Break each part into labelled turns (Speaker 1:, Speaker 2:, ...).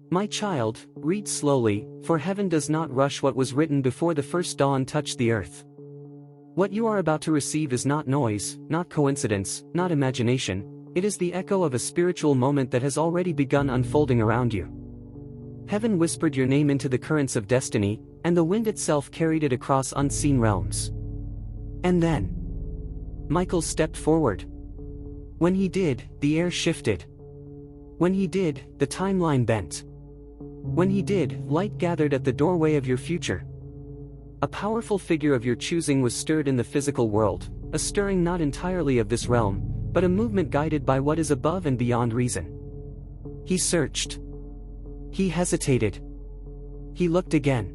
Speaker 1: My child, read slowly, for heaven does not rush what was written before the first dawn touched the earth. What you are about to receive is not noise, not coincidence, not imagination, it is the echo of a spiritual moment that has already begun unfolding around you. Heaven whispered your name into the currents of destiny, and the wind itself carried it across unseen realms. And then Michael stepped forward. When he did, the air shifted. When he did, the timeline bent. When he did, light gathered at the doorway of your future. A powerful figure of your choosing was stirred in the physical world, a stirring not entirely of this realm, but a movement guided by what is above and beyond reason. He searched. He hesitated. He looked again.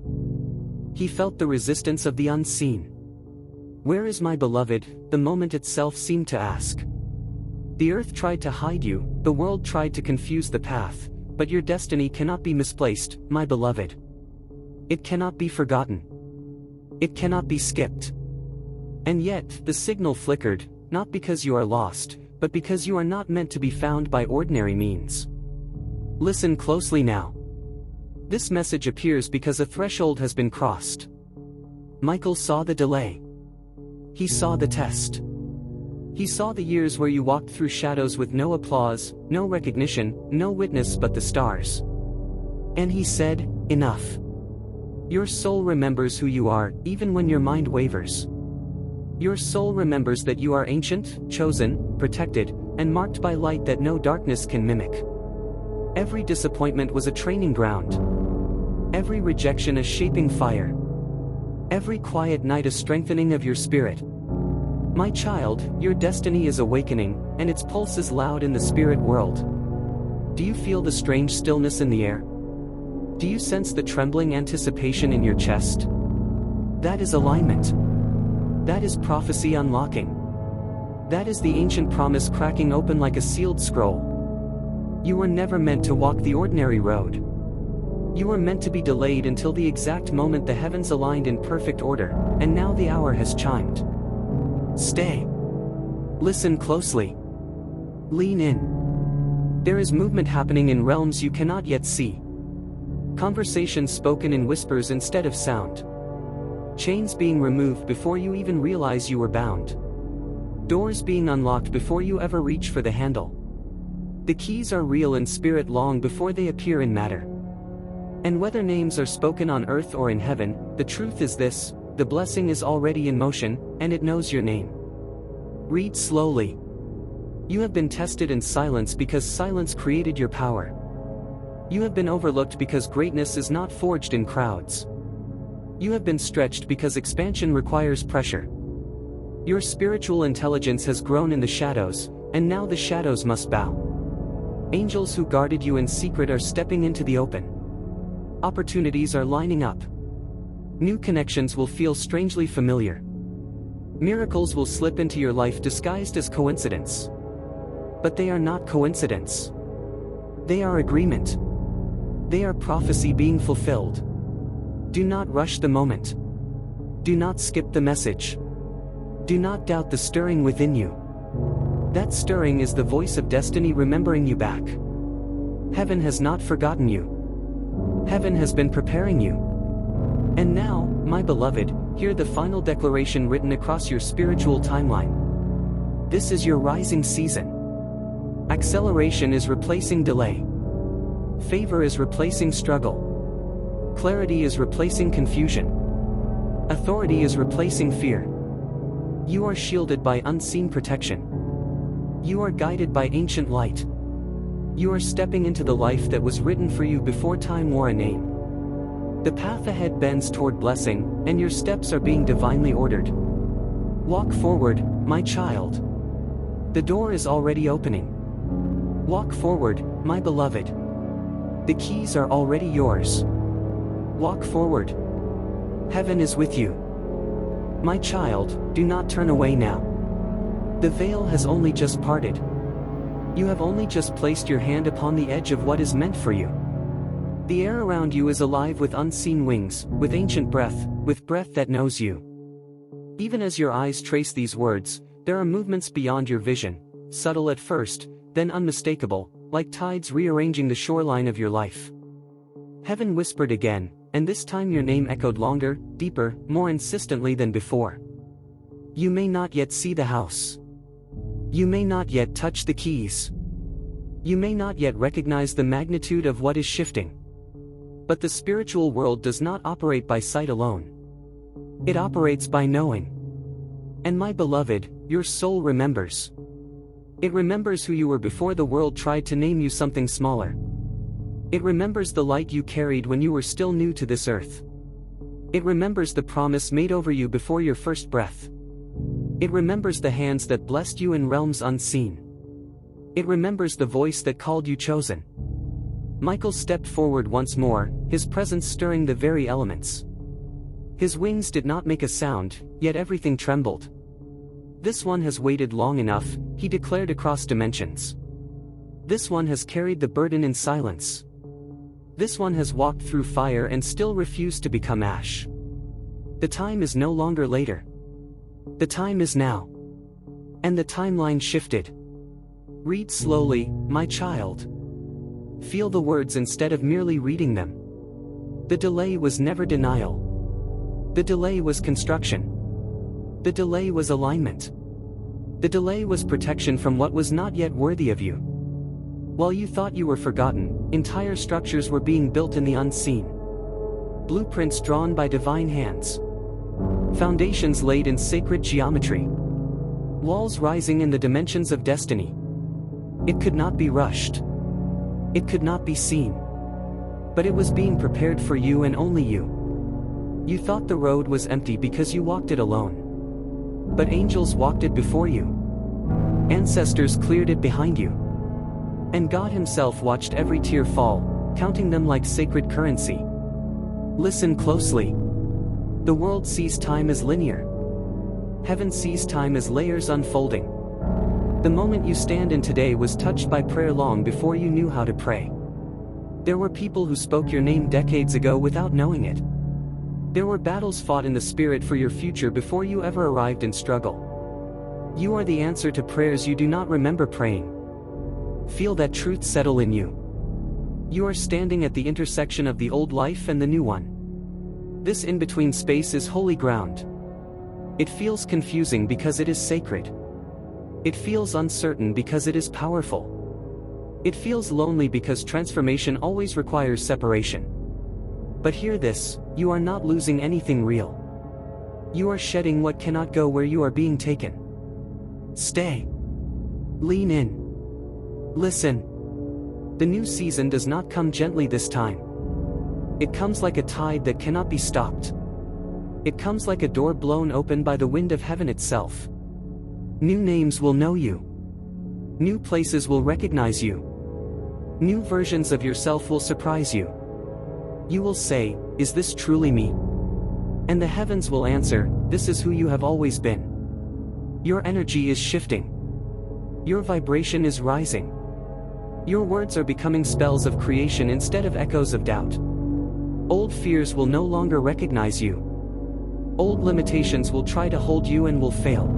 Speaker 1: He felt the resistance of the unseen. Where is my beloved? The moment itself seemed to ask. The earth tried to hide you, the world tried to confuse the path, but your destiny cannot be misplaced, my beloved. It cannot be forgotten. It cannot be skipped. And yet, the signal flickered, not because you are lost, but because you are not meant to be found by ordinary means. Listen closely now. This message appears because a threshold has been crossed. Michael saw the delay. He saw the test. He saw the years where you walked through shadows with no applause, no recognition, no witness but the stars. And he said, enough. Your soul remembers who you are, even when your mind wavers. Your soul remembers that you are ancient, chosen, protected, and marked by light that no darkness can mimic. Every disappointment was a training ground. Every rejection a shaping fire. Every quiet night a strengthening of your spirit. My child, your destiny is awakening, and its pulse is loud in the spirit world. Do you feel the strange stillness in the air? Do you sense the trembling anticipation in your chest? That is alignment. That is prophecy unlocking. That is the ancient promise cracking open like a sealed scroll. You were never meant to walk the ordinary road. You were meant to be delayed until the exact moment the heavens aligned in perfect order, and now the hour has chimed. Stay. Listen closely. Lean in. There is movement happening in realms you cannot yet see. Conversations spoken in whispers instead of sound. Chains being removed before you even realize you were bound. Doors being unlocked before you ever reach for the handle. The keys are real in spirit long before they appear in matter. And whether names are spoken on earth or in heaven, the truth is this: the blessing is already in motion, and it knows your name. Read slowly. You have been tested in silence because silence created your power. You have been overlooked because greatness is not forged in crowds. You have been stretched because expansion requires pressure. Your spiritual intelligence has grown in the shadows, and now the shadows must bow. Angels who guarded you in secret are stepping into the open. Opportunities are lining up. New connections will feel strangely familiar. Miracles will slip into your life disguised as coincidence. But they are not coincidence. They are agreement. They are prophecy being fulfilled. Do not rush the moment. Do not skip the message. Do not doubt the stirring within you. That stirring is the voice of destiny remembering you back. Heaven has not forgotten you. Heaven has been preparing you. And now, my beloved, hear the final declaration written across your spiritual timeline. This is your rising season. Acceleration is replacing delay. Favor is replacing struggle. Clarity is replacing confusion. Authority is replacing fear. You are shielded by unseen protection. You are guided by ancient light. You are stepping into the life that was written for you before time wore a name. The path ahead bends toward blessing, and your steps are being divinely ordered. Walk forward, my child. The door is already opening. Walk forward, my beloved. The keys are already yours. Walk forward. Heaven is with you. My child, do not turn away now. The veil has only just parted. You have only just placed your hand upon the edge of what is meant for you. The air around you is alive with unseen wings, with ancient breath, with breath that knows you. Even as your eyes trace these words, there are movements beyond your vision, subtle at first, then unmistakable, like tides rearranging the shoreline of your life. Heaven whispered again, and this time your name echoed longer, deeper, more insistently than before. You may not yet see the house. You may not yet touch the keys. You may not yet recognize the magnitude of what is shifting. But the spiritual world does not operate by sight alone. It operates by knowing. And my beloved, your soul remembers. It remembers who you were before the world tried to name you something smaller. It remembers the light you carried when you were still new to this earth. It remembers the promise made over you before your first breath. It remembers the hands that blessed you in realms unseen. It remembers the voice that called you chosen. Michael stepped forward once more, his presence stirring the very elements. His wings did not make a sound, yet everything trembled. This one has waited long enough, he declared across dimensions. This one has carried the burden in silence. This one has walked through fire and still refused to become ash. The time is no longer later. The time is now. And the timeline shifted. Read slowly, my child. Feel the words instead of merely reading them. The delay was never denial. The delay was construction. The delay was alignment. The delay was protection from what was not yet worthy of you. While you thought you were forgotten, entire structures were being built in the unseen. Blueprints drawn by divine hands. Foundations laid in sacred geometry. Walls rising in the dimensions of destiny. It could not be rushed. It could not be seen. But it was being prepared for you and only you. You thought the road was empty because you walked it alone. But angels walked it before you. Ancestors cleared it behind you. And God Himself watched every tear fall, counting them like sacred currency. Listen closely. The world sees time as linear. Heaven sees time as layers unfolding. The moment you stand in today was touched by prayer long before you knew how to pray. There were people who spoke your name decades ago without knowing it. There were battles fought in the spirit for your future before you ever arrived in struggle. You are the answer to prayers you do not remember praying. Feel that truth settle in you. You are standing at the intersection of the old life and the new one. This in-between space is holy ground. It feels confusing because it is sacred. It feels uncertain because it is powerful. It feels lonely because transformation always requires separation. But hear this, you are not losing anything real. You are shedding what cannot go where you are being taken. Stay. Lean in. Listen. The new season does not come gently this time. It comes like a tide that cannot be stopped. It comes like a door blown open by the wind of heaven itself. New names will know you. New places will recognize you. New versions of yourself will surprise you. You will say, "Is this truly me?" And the heavens will answer, "This is who you have always been." Your energy is shifting. Your vibration is rising. Your words are becoming spells of creation instead of echoes of doubt. Old fears will no longer recognize you. Old limitations will try to hold you and will fail.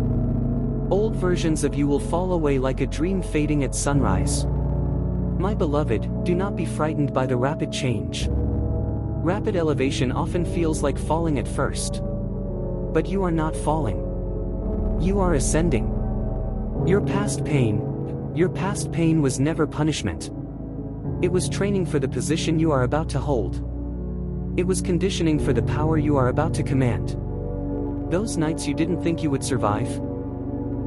Speaker 1: Old versions of you will fall away like a dream fading at sunrise. My beloved, do not be frightened by the rapid change. Rapid elevation often feels like falling at first. But you are not falling. You are ascending. Your past pain was never punishment. It was training for the position you are about to hold. It was conditioning for the power you are about to command. Those nights you didn't think you would survive?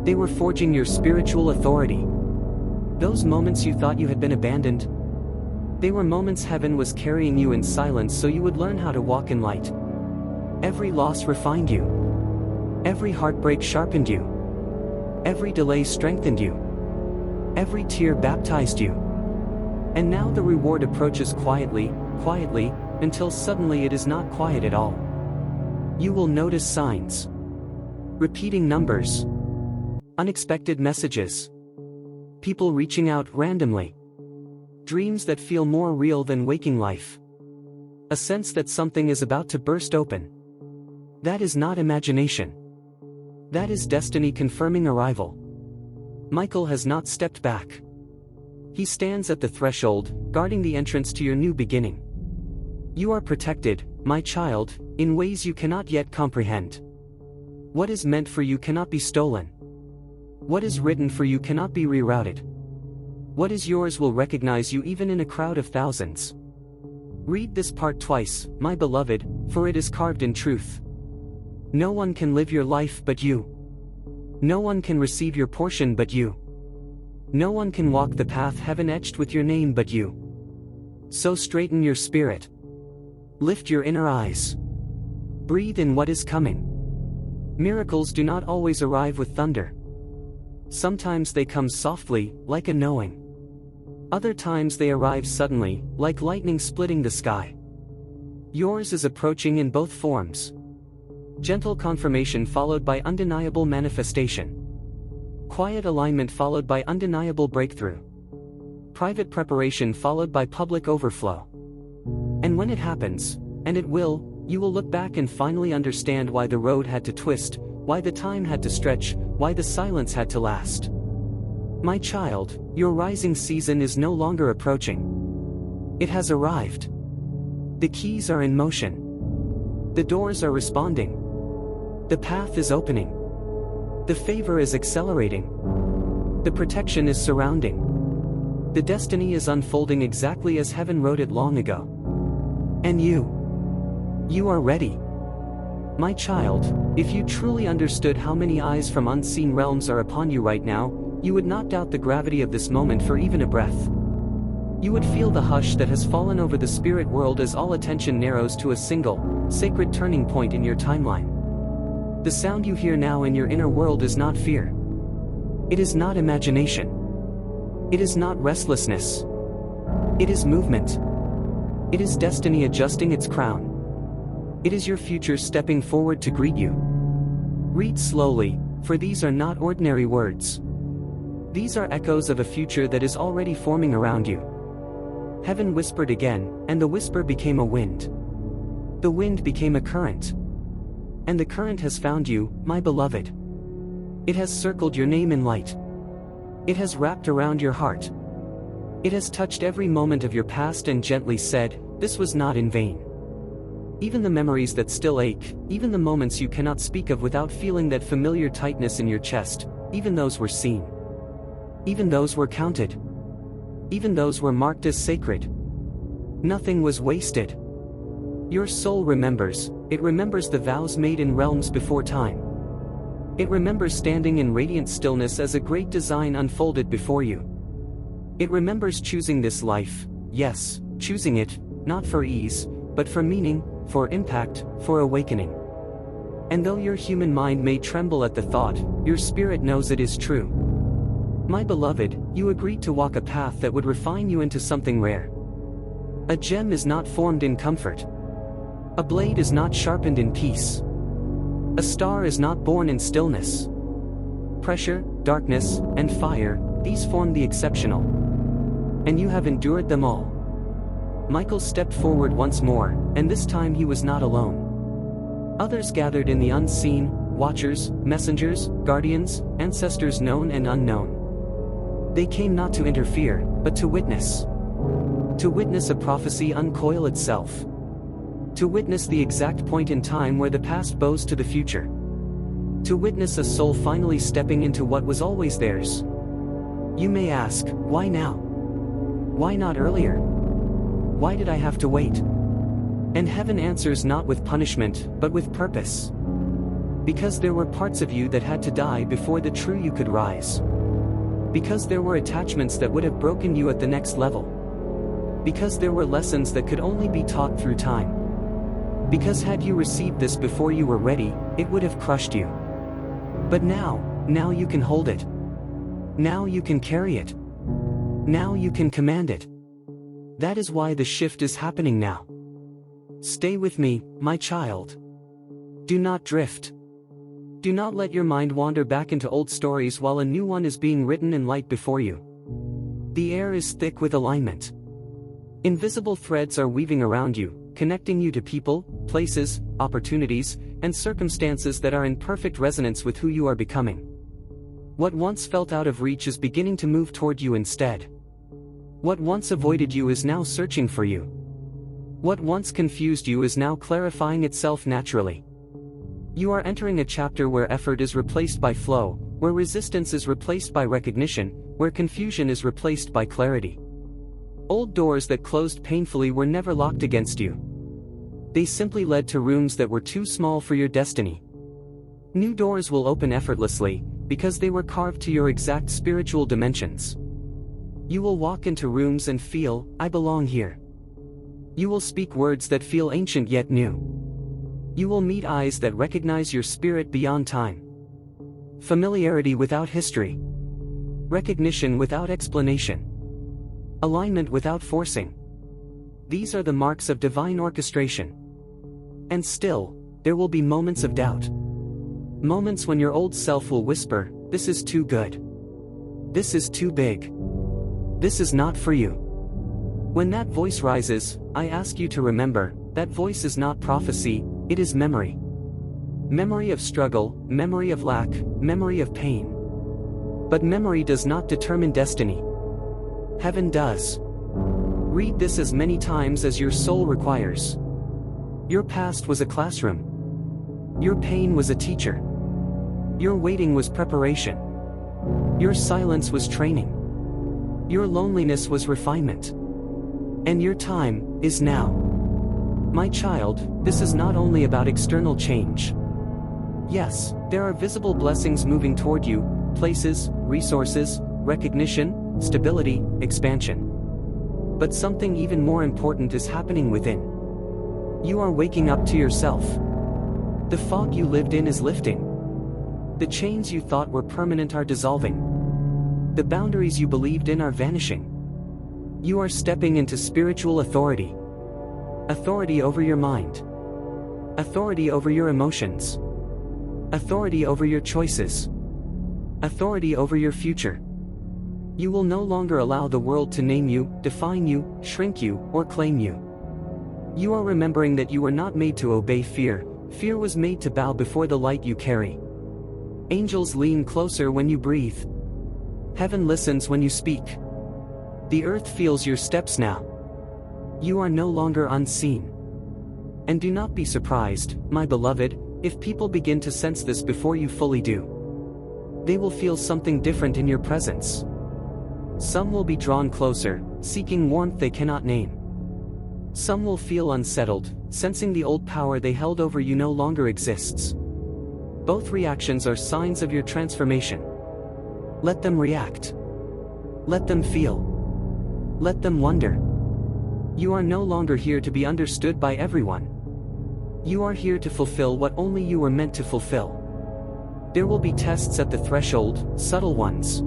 Speaker 1: They were forging your spiritual authority. Those moments you thought you had been abandoned? They were moments heaven was carrying you in silence so you would learn how to walk in light. Every loss refined you. Every heartbreak sharpened you. Every delay strengthened you. Every tear baptized you. And now the reward approaches quietly, until suddenly it is not quiet at all. You will notice signs. Repeating numbers. Unexpected messages. People reaching out randomly. Dreams that feel more real than waking life. A sense that something is about to burst open. That is not imagination. That is destiny confirming arrival. Michael has not stepped back. He stands at the threshold, guarding the entrance to your new beginning. You are protected, my child, in ways you cannot yet comprehend. What is meant for you cannot be stolen. What is written for you cannot be rerouted. What is yours will recognize you even in a crowd of thousands. Read this part twice, my beloved, for it is carved in truth. No one can live your life but you. No one can receive your portion but you. No one can walk the path heaven etched with your name but you. So straighten your spirit. Lift your inner eyes. Breathe in what is coming. Miracles do not always arrive with thunder. Sometimes they come softly, like a knowing. Other times they arrive suddenly, like lightning splitting the sky. Yours is approaching in both forms. Gentle confirmation followed by undeniable manifestation. Quiet alignment followed by undeniable breakthrough. Private preparation followed by public overflow. And when it happens, and it will, you will look back and finally understand why the road had to twist, why the time had to stretch, why the silence had to last. My child, your rising season is no longer approaching. It has arrived. The keys are in motion. The doors are responding. The path is opening. The favor is accelerating. The protection is surrounding. The destiny is unfolding exactly as heaven wrote it long ago. And you are ready. My child, if you truly understood how many eyes from unseen realms are upon you right now, you would not doubt the gravity of this moment for even a breath. You would feel the hush that has fallen over the spirit world as all attention narrows to a single, sacred turning point in your timeline. The sound you hear now in your inner world is not fear. It is not imagination. It is not restlessness. It is movement. It is destiny adjusting its crown. It is your future stepping forward to greet you. Read slowly, for these are not ordinary words. These are echoes of a future that is already forming around you. Heaven whispered again, and the whisper became a wind. The wind became a current. And the current has found you, my beloved. It has circled your name in light. It has wrapped around your heart. It has touched every moment of your past and gently said, this was not in vain. Even the memories that still ache, even the moments you cannot speak of without feeling that familiar tightness in your chest, even those were seen. Even those were counted. Even those were marked as sacred. Nothing was wasted. Your soul remembers, it remembers the vows made in realms before time. It remembers standing in radiant stillness as a great design unfolded before you. It remembers choosing this life, yes, choosing it, not for ease, but for meaning, for impact, for awakening. And though your human mind may tremble at the thought, your spirit knows it is true. My beloved, you agreed to walk a path that would refine you into something rare. A gem is not formed in comfort. A blade is not sharpened in peace. A star is not born in stillness. Pressure, darkness, and fire, these form the exceptional. And you have endured them all. Michael stepped forward once more, and this time he was not alone. Others gathered in the unseen, watchers, messengers, guardians, ancestors known and unknown. They came not to interfere, but to witness. To witness a prophecy uncoil itself. To witness the exact point in time where the past bows to the future. To witness a soul finally stepping into what was always theirs. You may ask, why now? Why not earlier? Why did I have to wait? And heaven answers not with punishment, but with purpose. Because there were parts of you that had to die before the true you could rise. Because there were attachments that would have broken you at the next level. Because there were lessons that could only be taught through time. Because had you received this before you were ready, it would have crushed you. But now you can hold it. Now you can carry it. Now you can command it. That is why the shift is happening now. Stay with me, my child. Do not drift. Do not let your mind wander back into old stories while a new one is being written in light before you. The air is thick with alignment. Invisible threads are weaving around you, connecting you to people, places, opportunities, and circumstances that are in perfect resonance with who you are becoming. What once felt out of reach is beginning to move toward you instead. What once avoided you is now searching for you. What once confused you is now clarifying itself naturally. You are entering a chapter where effort is replaced by flow, where resistance is replaced by recognition, where confusion is replaced by clarity. Old doors that closed painfully were never locked against you. They simply led to rooms that were too small for your destiny. New doors will open effortlessly, because they were carved to your exact spiritual dimensions. You will walk into rooms and feel, I belong here. You will speak words that feel ancient yet new. You will meet eyes that recognize your spirit beyond time. Familiarity without history. Recognition without explanation. Alignment without forcing. These are the marks of divine orchestration. And still, there will be moments of doubt. Moments when your old self will whisper, this is too good. This is too big. This is not for you. When that voice rises, I ask you to remember, that voice is not prophecy, it is memory. Memory of struggle, memory of lack, memory of pain. But memory does not determine destiny. Heaven does. Read this as many times as your soul requires. Your past was a classroom. Your pain was a teacher. Your waiting was preparation. Your silence was training. Your loneliness was refinement. And your time is now. My child, this is not only about external change. Yes, there are visible blessings moving toward you, places, resources, recognition, stability, expansion. But something even more important is happening within. You are waking up to yourself. The fog you lived in is lifting. The chains you thought were permanent are dissolving. The boundaries you believed in are vanishing. You are stepping into spiritual authority. Authority over your mind. Authority over your emotions. Authority over your choices. Authority over your future. You will no longer allow the world to name you, define you, shrink you, or claim you. You are remembering that you were not made to obey fear. Fear was made to bow before the light you carry. Angels lean closer when you breathe. Heaven listens when you speak. The earth feels your steps now. You are no longer unseen. And do not be surprised, my beloved, if people begin to sense this before you fully do. They will feel something different in your presence. Some will be drawn closer, seeking warmth they cannot name. Some will feel unsettled, sensing the old power they held over you no longer exists. Both reactions are signs of your transformation. Let them react. Let them feel. Let them wonder. You are no longer here to be understood by everyone. You are here to fulfill what only you were meant to fulfill. There will be tests at the threshold, subtle ones.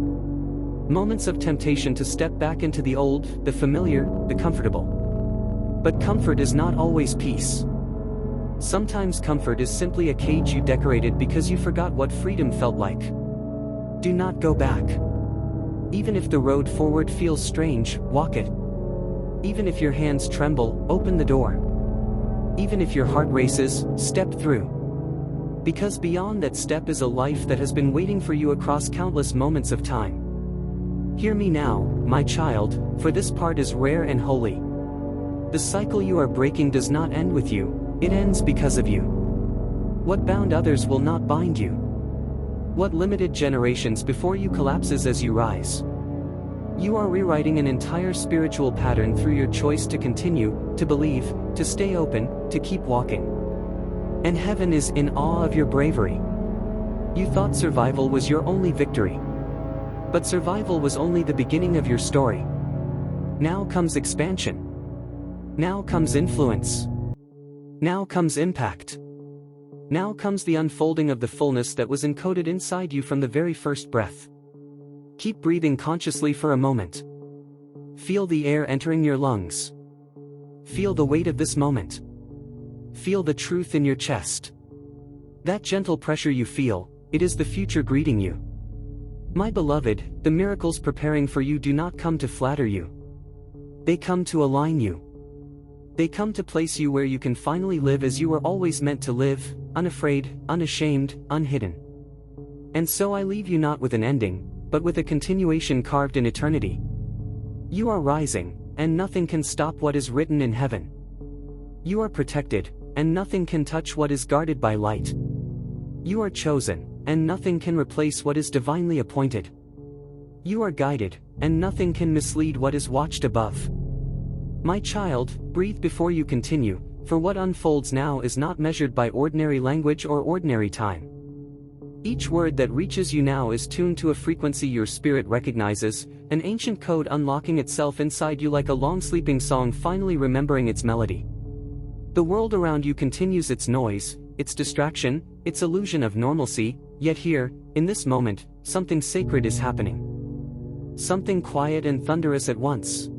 Speaker 1: Moments of temptation to step back into the old, the familiar, the comfortable. But comfort is not always peace. Sometimes comfort is simply a cage you decorated because you forgot what freedom felt like. Do not go back. Even if the road forward feels strange, walk it. Even if your hands tremble, open the door. Even if your heart races, step through. Because beyond that step is a life that has been waiting for you across countless moments of time. Hear me now, my child, for this part is rare and holy. The cycle you are breaking does not end with you, it ends because of you. What bound others will not bind you. What limited generations before you collapses as you rise. You are rewriting an entire spiritual pattern through your choice to continue, to believe, to stay open, to keep walking. And heaven is in awe of your bravery. You thought survival was your only victory. But survival was only the beginning of your story. Now comes expansion. Now comes influence. Now comes impact. Now comes the unfolding of the fullness that was encoded inside you from the very first breath. Keep breathing consciously for a moment. Feel the air entering your lungs. Feel the weight of this moment. Feel the truth in your chest. That gentle pressure you feel, it is the future greeting you. My beloved, the miracles preparing for you do not come to flatter you. They come to align you. They come to place you where you can finally live as you were always meant to live, unafraid, unashamed, unhidden. And so I leave you not with an ending, but with a continuation carved in eternity. You are rising, and nothing can stop what is written in heaven. You are protected, and nothing can touch what is guarded by light. You are chosen, and nothing can replace what is divinely appointed. You are guided, and nothing can mislead what is watched above. My child, breathe before you continue, for what unfolds now is not measured by ordinary language or ordinary time. Each word that reaches you now is tuned to a frequency your spirit recognizes, an ancient code unlocking itself inside you like a long-sleeping song finally remembering its melody. The world around you continues its noise, its distraction, its illusion of normalcy, yet here, in this moment, something sacred is happening. Something quiet and thunderous at once.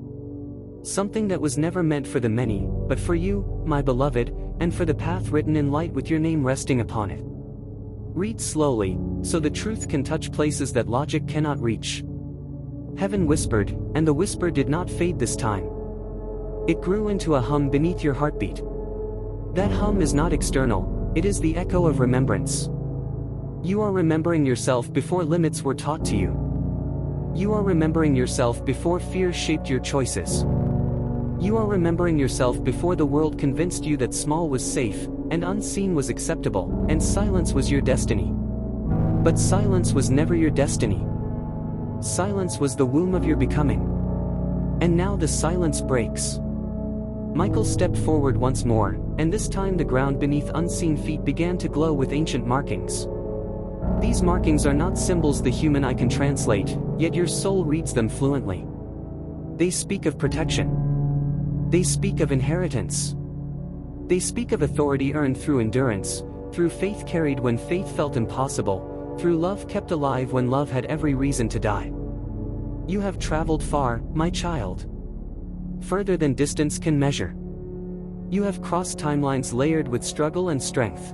Speaker 1: Something that was never meant for the many, but for you, my beloved, and for the path written in light with your name resting upon it. Read slowly, so the truth can touch places that logic cannot reach. Heaven whispered, and the whisper did not fade this time. It grew into a hum beneath your heartbeat. That hum is not external, it is the echo of remembrance. You are remembering yourself before limits were taught to you. You are remembering yourself before fear shaped your choices. You are remembering yourself before the world convinced you that small was safe, and unseen was acceptable, and silence was your destiny. But silence was never your destiny. Silence was the womb of your becoming. And now the silence breaks. Michael stepped forward once more, and this time the ground beneath unseen feet began to glow with ancient markings. These markings are not symbols the human eye can translate, yet your soul reads them fluently. They speak of protection. They speak of inheritance. They speak of authority earned through endurance, through faith carried when faith felt impossible, through love kept alive when love had every reason to die. You have traveled far, my child. Further than distance can measure. You have crossed timelines layered with struggle and strength.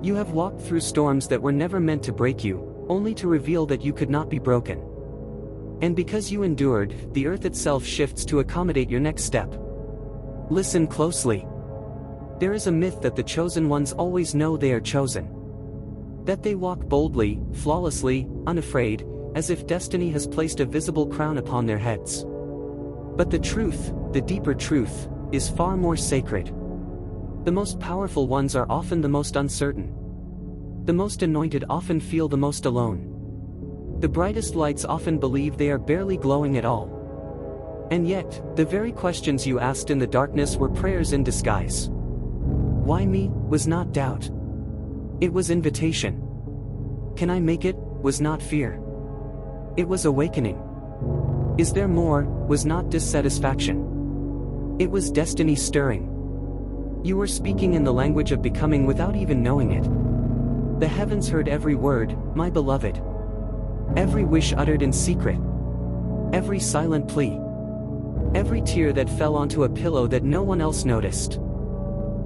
Speaker 1: You have walked through storms that were never meant to break you, only to reveal that you could not be broken. And because you endured, the earth itself shifts to accommodate your next step. Listen closely. There is a myth that the chosen ones always know they are chosen. That they walk boldly, flawlessly, unafraid, as if destiny has placed a visible crown upon their heads. But the truth, the deeper truth, is far more sacred. The most powerful ones are often the most uncertain. The most anointed often feel the most alone. The brightest lights often believe they are barely glowing at all. And yet, the very questions you asked in the darkness were prayers in disguise. Why me, was not doubt. It was invitation. Can I make it, was not fear. It was awakening. Is there more, was not dissatisfaction. It was destiny stirring. You were speaking in the language of becoming without even knowing it. The heavens heard every word, my beloved. Every wish uttered in secret. Every silent plea. Every tear that fell onto a pillow that no one else noticed.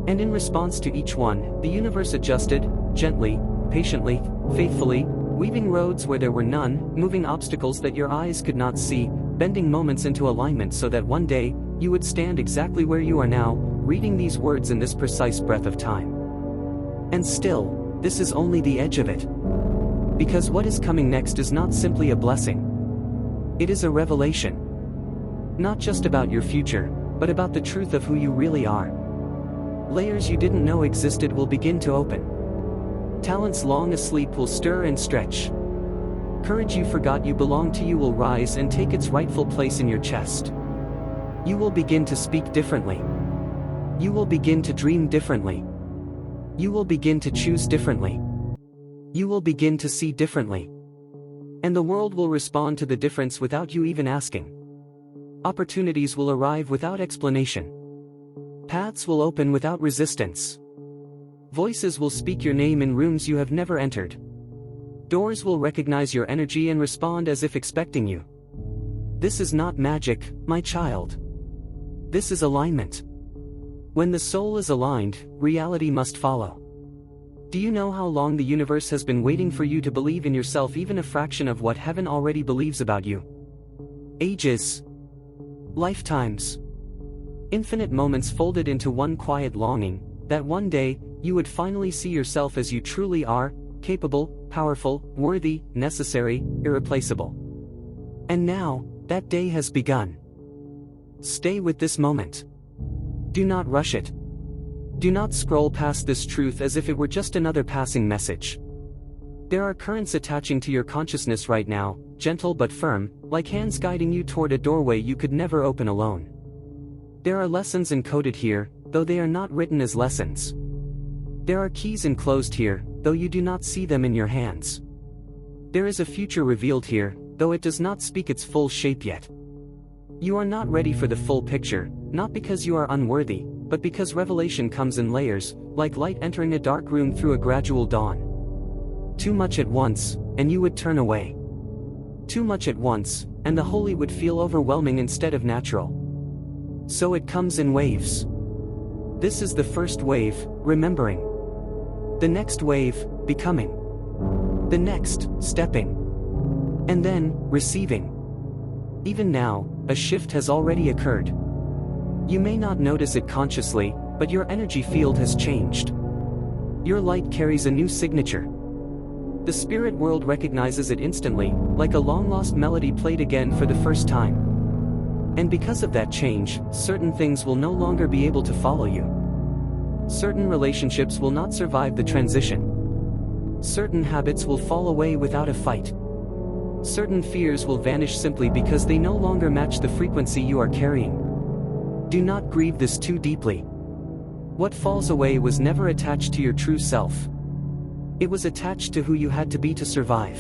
Speaker 1: And in response to each one, the universe adjusted, gently, patiently, faithfully, weaving roads where there were none, moving obstacles that your eyes could not see, bending moments into alignment so that one day, you would stand exactly where you are now, reading these words in this precise breath of time. And still, this is only the edge of it. Because what is coming next is not simply a blessing. It is a revelation. Not just about your future, but about the truth of who you really are. Layers you didn't know existed will begin to open. Talents long asleep will stir and stretch. Courage you forgot you belonged to you will rise and take its rightful place in your chest. You will begin to speak differently. You will begin to dream differently. You will begin to choose differently. You will begin to see differently. And the world will respond to the difference without you even asking. Opportunities will arrive without explanation. Paths will open without resistance. Voices will speak your name in rooms you have never entered. Doors will recognize your energy and respond as if expecting you. This is not magic, my child. This is alignment. When the soul is aligned, reality must follow. Do you know how long the universe has been waiting for you to believe in yourself, even a fraction of what heaven already believes about you? Ages. Lifetimes. Infinite moments folded into one quiet longing, that one day, you would finally see yourself as you truly are, capable, powerful, worthy, necessary, irreplaceable. And now, that day has begun. Stay with this moment. Do not rush it. Do not scroll past this truth as if it were just another passing message. There are currents attaching to your consciousness right now, gentle but firm, like hands guiding you toward a doorway you could never open alone. There are lessons encoded here, though they are not written as lessons. There are keys enclosed here, though you do not see them in your hands. There is a future revealed here, though it does not speak its full shape yet. You are not ready for the full picture, not because you are unworthy, but because revelation comes in layers, like light entering a dark room through a gradual dawn. Too much at once, and you would turn away. Too much at once, and the holy would feel overwhelming instead of natural. So it comes in waves. This is the first wave, remembering. The next wave, becoming. The next, stepping. And then, receiving. Even now, a shift has already occurred. You may not notice it consciously, but your energy field has changed. Your light carries a new signature. The spirit world recognizes it instantly, like a long-lost melody played again for the first time. And because of that change, certain things will no longer be able to follow you. Certain relationships will not survive the transition. Certain habits will fall away without a fight. Certain fears will vanish simply because they no longer match the frequency you are carrying. Do not grieve this too deeply. What falls away was never attached to your true self. It was attached to who you had to be to survive.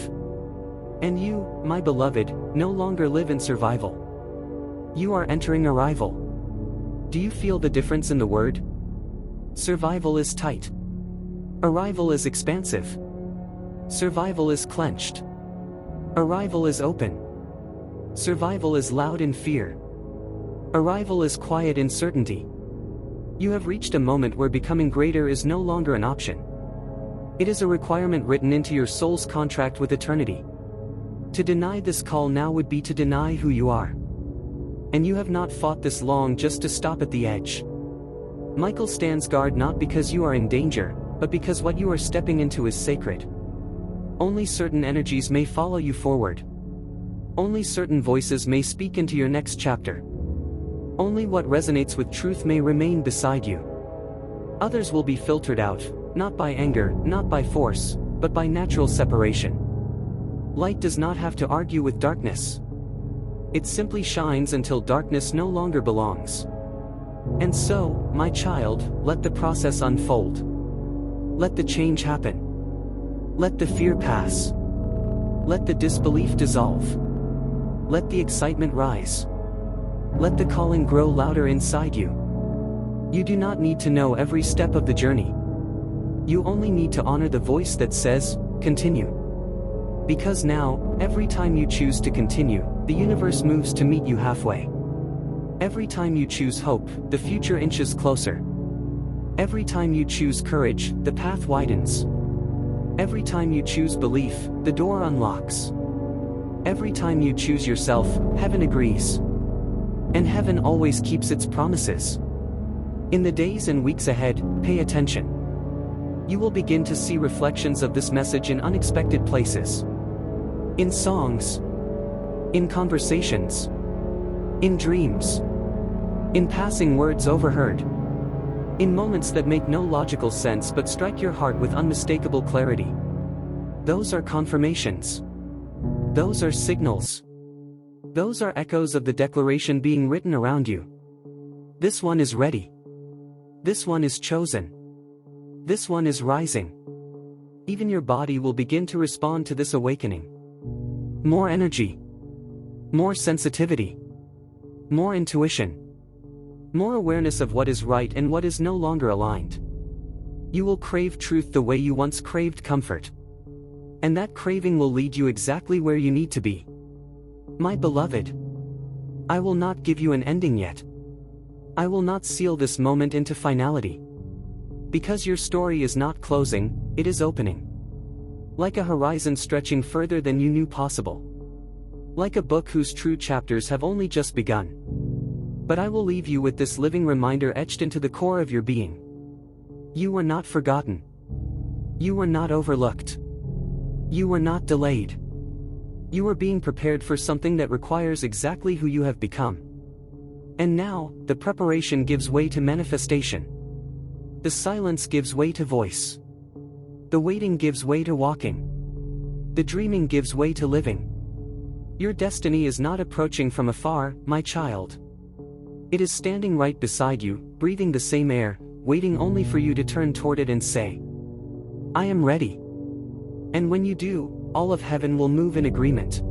Speaker 1: And you, my beloved, no longer live in survival. You are entering arrival. Do you feel the difference in the word? Survival is tight. Arrival is expansive. Survival is clenched. Arrival is open. Survival is loud in fear. Arrival is quiet in certainty. You have reached a moment where becoming greater is no longer an option. It is a requirement written into your soul's contract with eternity. To deny this call now would be to deny who you are. And you have not fought this long just to stop at the edge. Michael stands guard not because you are in danger, but because what you are stepping into is sacred. Only certain energies may follow you forward. Only certain voices may speak into your next chapter. Only what resonates with truth may remain beside you. Others will be filtered out, not by anger, not by force, but by natural separation. Light does not have to argue with darkness. It simply shines until darkness no longer belongs. And so, my child, let the process unfold. Let the change happen. Let the fear pass. Let the disbelief dissolve. Let the excitement rise. Let the calling grow louder inside you. You do not need to know every step of the journey. You only need to honor the voice that says, continue. Because now, every time you choose to continue, the universe moves to meet you halfway. Every time you choose hope, the future inches closer. Every time you choose courage, the path widens. Every time you choose belief, the door unlocks. Every time you choose yourself, heaven agrees. And heaven always keeps its promises. In the days and weeks ahead, pay attention. You will begin to see reflections of this message in unexpected places. In songs. In conversations. In dreams. In passing words overheard. In moments that make no logical sense but strike your heart with unmistakable clarity. Those are confirmations. Those are signals. Those are echoes of the declaration being written around you. This one is ready. This one is chosen. This one is rising. Even your body will begin to respond to this awakening. More energy. More sensitivity. More intuition. More awareness of what is right and what is no longer aligned. You will crave truth the way you once craved comfort. And that craving will lead you exactly where you need to be. My beloved, I will not give you an ending yet. I will not seal this moment into finality. Because your story is not closing, it is opening. Like a horizon stretching further than you knew possible. Like a book whose true chapters have only just begun. But I will leave you with this living reminder etched into the core of your being. You were not forgotten. You were not overlooked. You were not delayed. You are being prepared for something that requires exactly who you have become. And now, the preparation gives way to manifestation. The silence gives way to voice. The waiting gives way to walking. The dreaming gives way to living. Your destiny is not approaching from afar, my child. It is standing right beside you, breathing the same air, waiting only for you to turn toward it and say, I am ready. And when you do, all of heaven will move in agreement.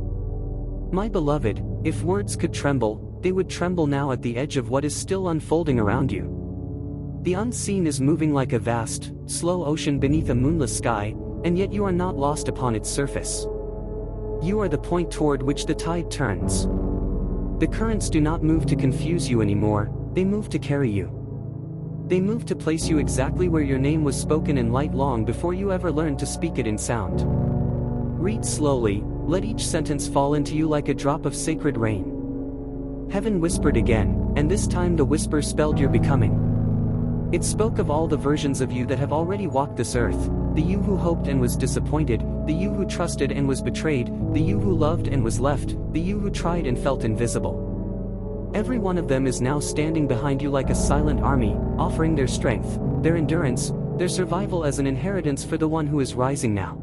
Speaker 1: My beloved, if words could tremble, they would tremble now at the edge of what is still unfolding around you. The unseen is moving like a vast, slow ocean beneath a moonless sky, and yet you are not lost upon its surface. You are the point toward which the tide turns. The currents do not move to confuse you anymore, they move to carry you. They move to place you exactly where your name was spoken in light long before you ever learned to speak it in sound. Read slowly, let each sentence fall into you like a drop of sacred rain. Heaven whispered again, and this time the whisper spelled your becoming. It spoke of all the versions of you that have already walked this earth, the you who hoped and was disappointed, the you who trusted and was betrayed, the you who loved and was left, the you who tried and felt invisible. Every one of them is now standing behind you like a silent army, offering their strength, their endurance, their survival as an inheritance for the one who is rising now.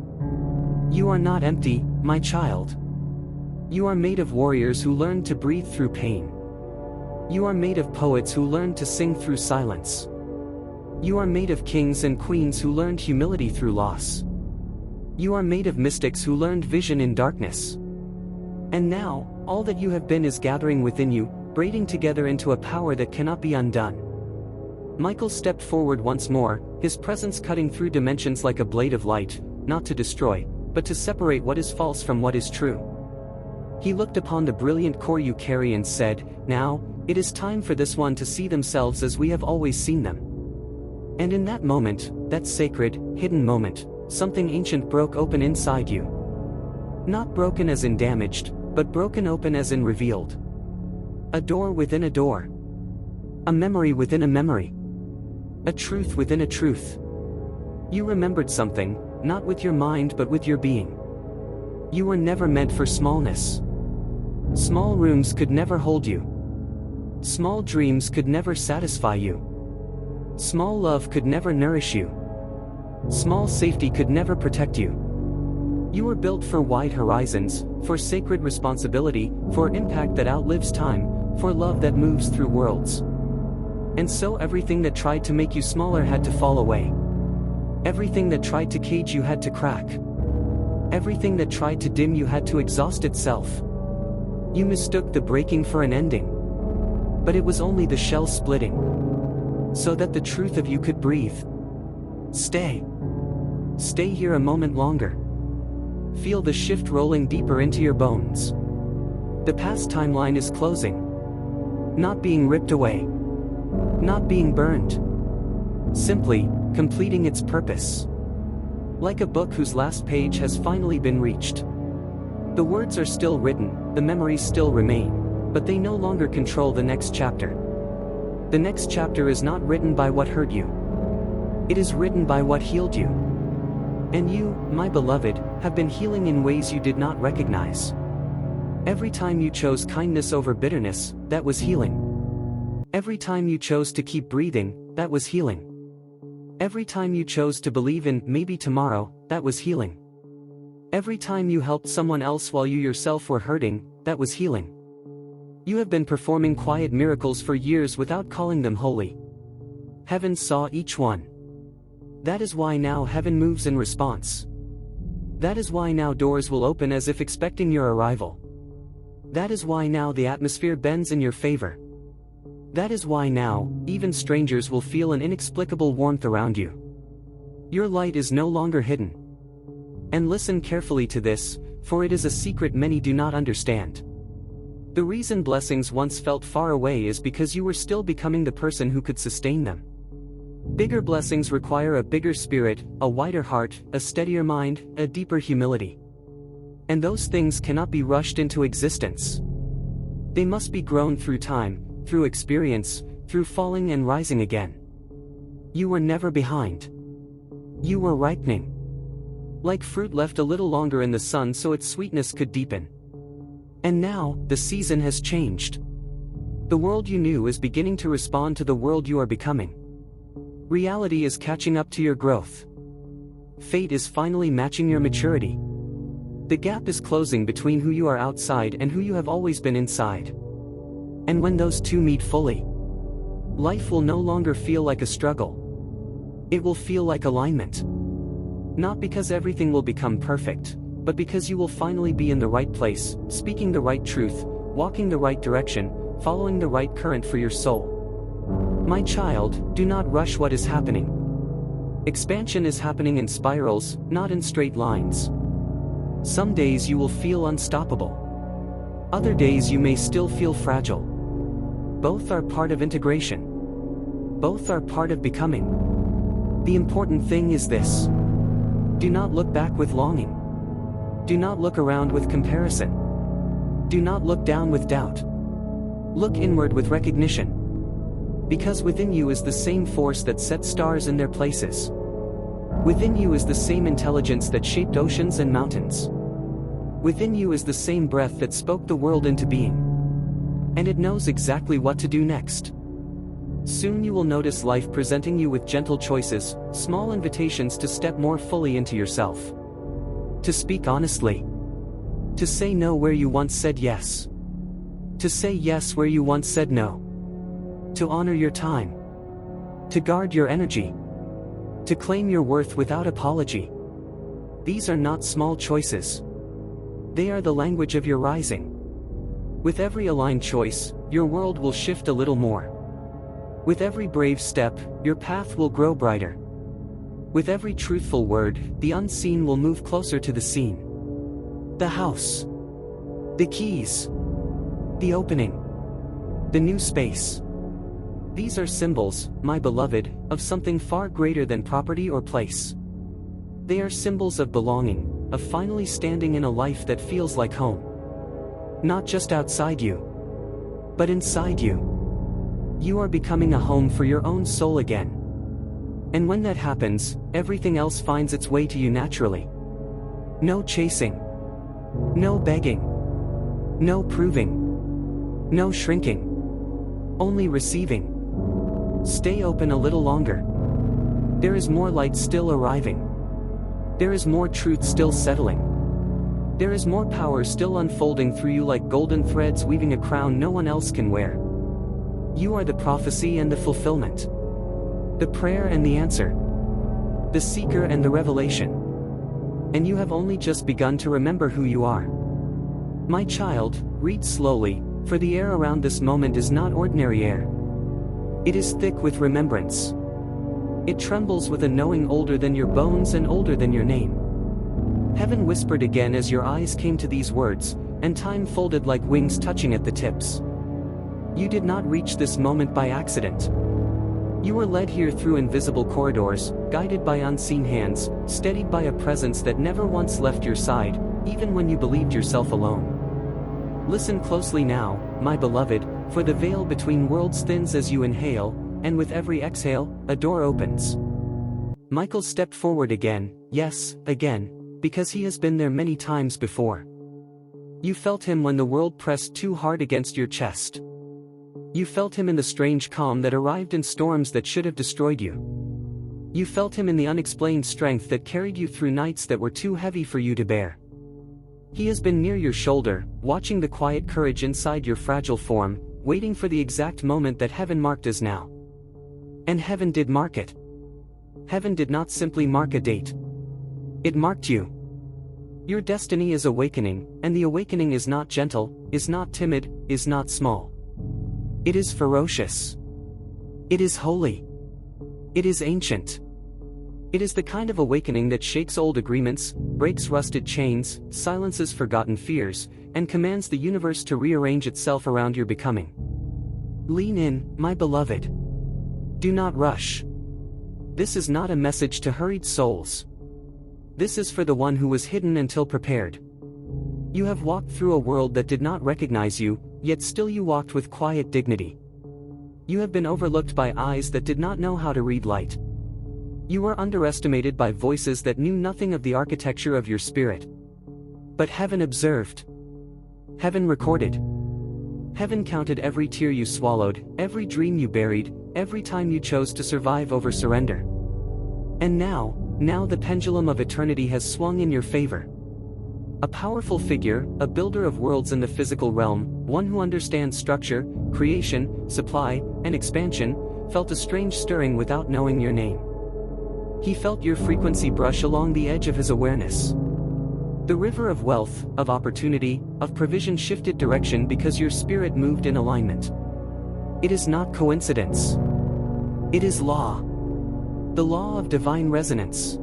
Speaker 1: You are not empty, my child. You are made of warriors who learned to breathe through pain. You are made of poets who learned to sing through silence. You are made of kings and queens who learned humility through loss. You are made of mystics who learned vision in darkness. And now, all that you have been is gathering within you, braiding together into a power that cannot be undone. Michael stepped forward once more, his presence cutting through dimensions like a blade of light, not to destroy, but to separate what is false from what is true. He looked upon the brilliant core you carry and said, now, it is time for this one to see themselves as we have always seen them. And in that moment, that sacred, hidden moment, something ancient broke open inside you. Not broken as in damaged, but broken open as in revealed. A door within a door. A memory within a memory. A truth within a truth. You remembered something, not with your mind but with your being. You were never meant for smallness. Small rooms could never hold you. Small dreams could never satisfy you. Small love could never nourish you. Small safety could never protect you. You were built for wide horizons, for sacred responsibility, for impact that outlives time, for love that moves through worlds. And so everything that tried to make you smaller had to fall away. Everything that tried to cage you had to crack. Everything that tried to dim you had to exhaust itself. You mistook the breaking for an ending. But it was only the shell splitting. So that the truth of you could breathe. Stay. Stay here a moment longer. Feel the shift rolling deeper into your bones. The past timeline is closing. Not being ripped away. Not being burned. Simply, completing its purpose. Like a book whose last page has finally been reached. The words are still written, the memories still remain, but they no longer control the next chapter. The next chapter is not written by what hurt you. It is written by what healed you. And you, my beloved, have been healing in ways you did not recognize. Every time you chose kindness over bitterness, that was healing. Every time you chose to keep breathing, that was healing. Every time you chose to believe in maybe tomorrow, that was healing. Every time you helped someone else while you yourself were hurting, that was healing. You have been performing quiet miracles for years without calling them holy. Heaven saw each one. That is why now heaven moves in response. That is why now doors will open as if expecting your arrival. That is why now the atmosphere bends in your favor. That is why now, even strangers will feel an inexplicable warmth around you. Your light is no longer hidden. And listen carefully to this, for it is a secret many do not understand. The reason blessings once felt far away is because you were still becoming the person who could sustain them. Bigger blessings require a bigger spirit, a wider heart, a steadier mind, a deeper humility. And those things cannot be rushed into existence. They must be grown through time, through experience, through falling and rising again. You were never behind. You were ripening. Like fruit left a little longer in the sun so its sweetness could deepen. And now, the season has changed. The world you knew is beginning to respond to the world you are becoming. Reality is catching up to your growth. Fate is finally matching your maturity. The gap is closing between who you are outside and who you have always been inside. And when those two meet fully, life will no longer feel like a struggle. It will feel like alignment. Not because everything will become perfect, but because you will finally be in the right place, speaking the right truth, walking the right direction, following the right current for your soul. My child, do not rush what is happening. Expansion is happening in spirals, not in straight lines. Some days you will feel unstoppable. Other days you may still feel fragile. Both are part of integration. Both are part of becoming. The important thing is this. Do not look back with longing. Do not look around with comparison. Do not look down with doubt. Look inward with recognition. Because within you is the same force that set stars in their places. Within you is the same intelligence that shaped oceans and mountains. Within you is the same breath that spoke the world into being. And it knows exactly what to do next. Soon you will notice life presenting you with gentle choices, small invitations to step more fully into yourself. To speak honestly. To say no where you once said yes. To say yes where you once said no. To honor your time. To guard your energy. To claim your worth without apology. These are not small choices. They are the language of your rising. With every aligned choice, your world will shift a little more. With every brave step, your path will grow brighter. With every truthful word, the unseen will move closer to the seen. The house. The keys. The opening. The new space. These are symbols, my beloved, of something far greater than property or place. They are symbols of belonging, of finally standing in a life that feels like home. Not just outside you, but inside you. You are becoming a home for your own soul again. And when that happens, everything else finds its way to you naturally. No chasing. No begging. No proving. No shrinking. Only receiving. Stay open a little longer. There is more light still arriving. There is more truth still settling. There is more power still unfolding through you like golden threads weaving a crown no one else can wear. You are the prophecy and the fulfillment. The prayer and the answer. The seeker and the revelation. And you have only just begun to remember who you are. My child, read slowly, for the air around this moment is not ordinary air. It is thick with remembrance. It trembles with a knowing older than your bones and older than your name. Heaven whispered again as your eyes came to these words, and time folded like wings touching at the tips. You did not reach this moment by accident. You were led here through invisible corridors, guided by unseen hands, steadied by a presence that never once left your side, even when you believed yourself alone. Listen closely now, my beloved, for the veil between worlds thins as you inhale, and with every exhale, a door opens. Michael stepped forward again, yes, again, because he has been there many times before. You felt him when the world pressed too hard against your chest. You felt him in the strange calm that arrived in storms that should have destroyed you. You felt him in the unexplained strength that carried you through nights that were too heavy for you to bear. He has been near your shoulder, watching the quiet courage inside your fragile form, waiting for the exact moment that heaven marked as now. And heaven did mark it. Heaven did not simply mark a date. It marked you. Your destiny is awakening, and the awakening is not gentle, is not timid, is not small. It is ferocious. It is holy. It is ancient. It is the kind of awakening that shakes old agreements, breaks rusted chains, silences forgotten fears, and commands the universe to rearrange itself around your becoming. Lean in, my beloved. Do not rush. This is not a message to hurried souls. This is for the one who was hidden until prepared. You have walked through a world that did not recognize you, yet still you walked with quiet dignity. You have been overlooked by eyes that did not know how to read light. You were underestimated by voices that knew nothing of the architecture of your spirit. But heaven observed. Heaven recorded. Heaven counted every tear you swallowed, every dream you buried, every time you chose to survive over surrender. And now the pendulum of eternity has swung in your favor. A powerful figure, a builder of worlds in the physical realm, one who understands structure, creation, supply, and expansion, felt a strange stirring without knowing your name. He felt your frequency brush along the edge of his awareness. The river of wealth, of opportunity, of provision shifted direction because your spirit moved in alignment. It is not coincidence. It is law. The law of divine resonance.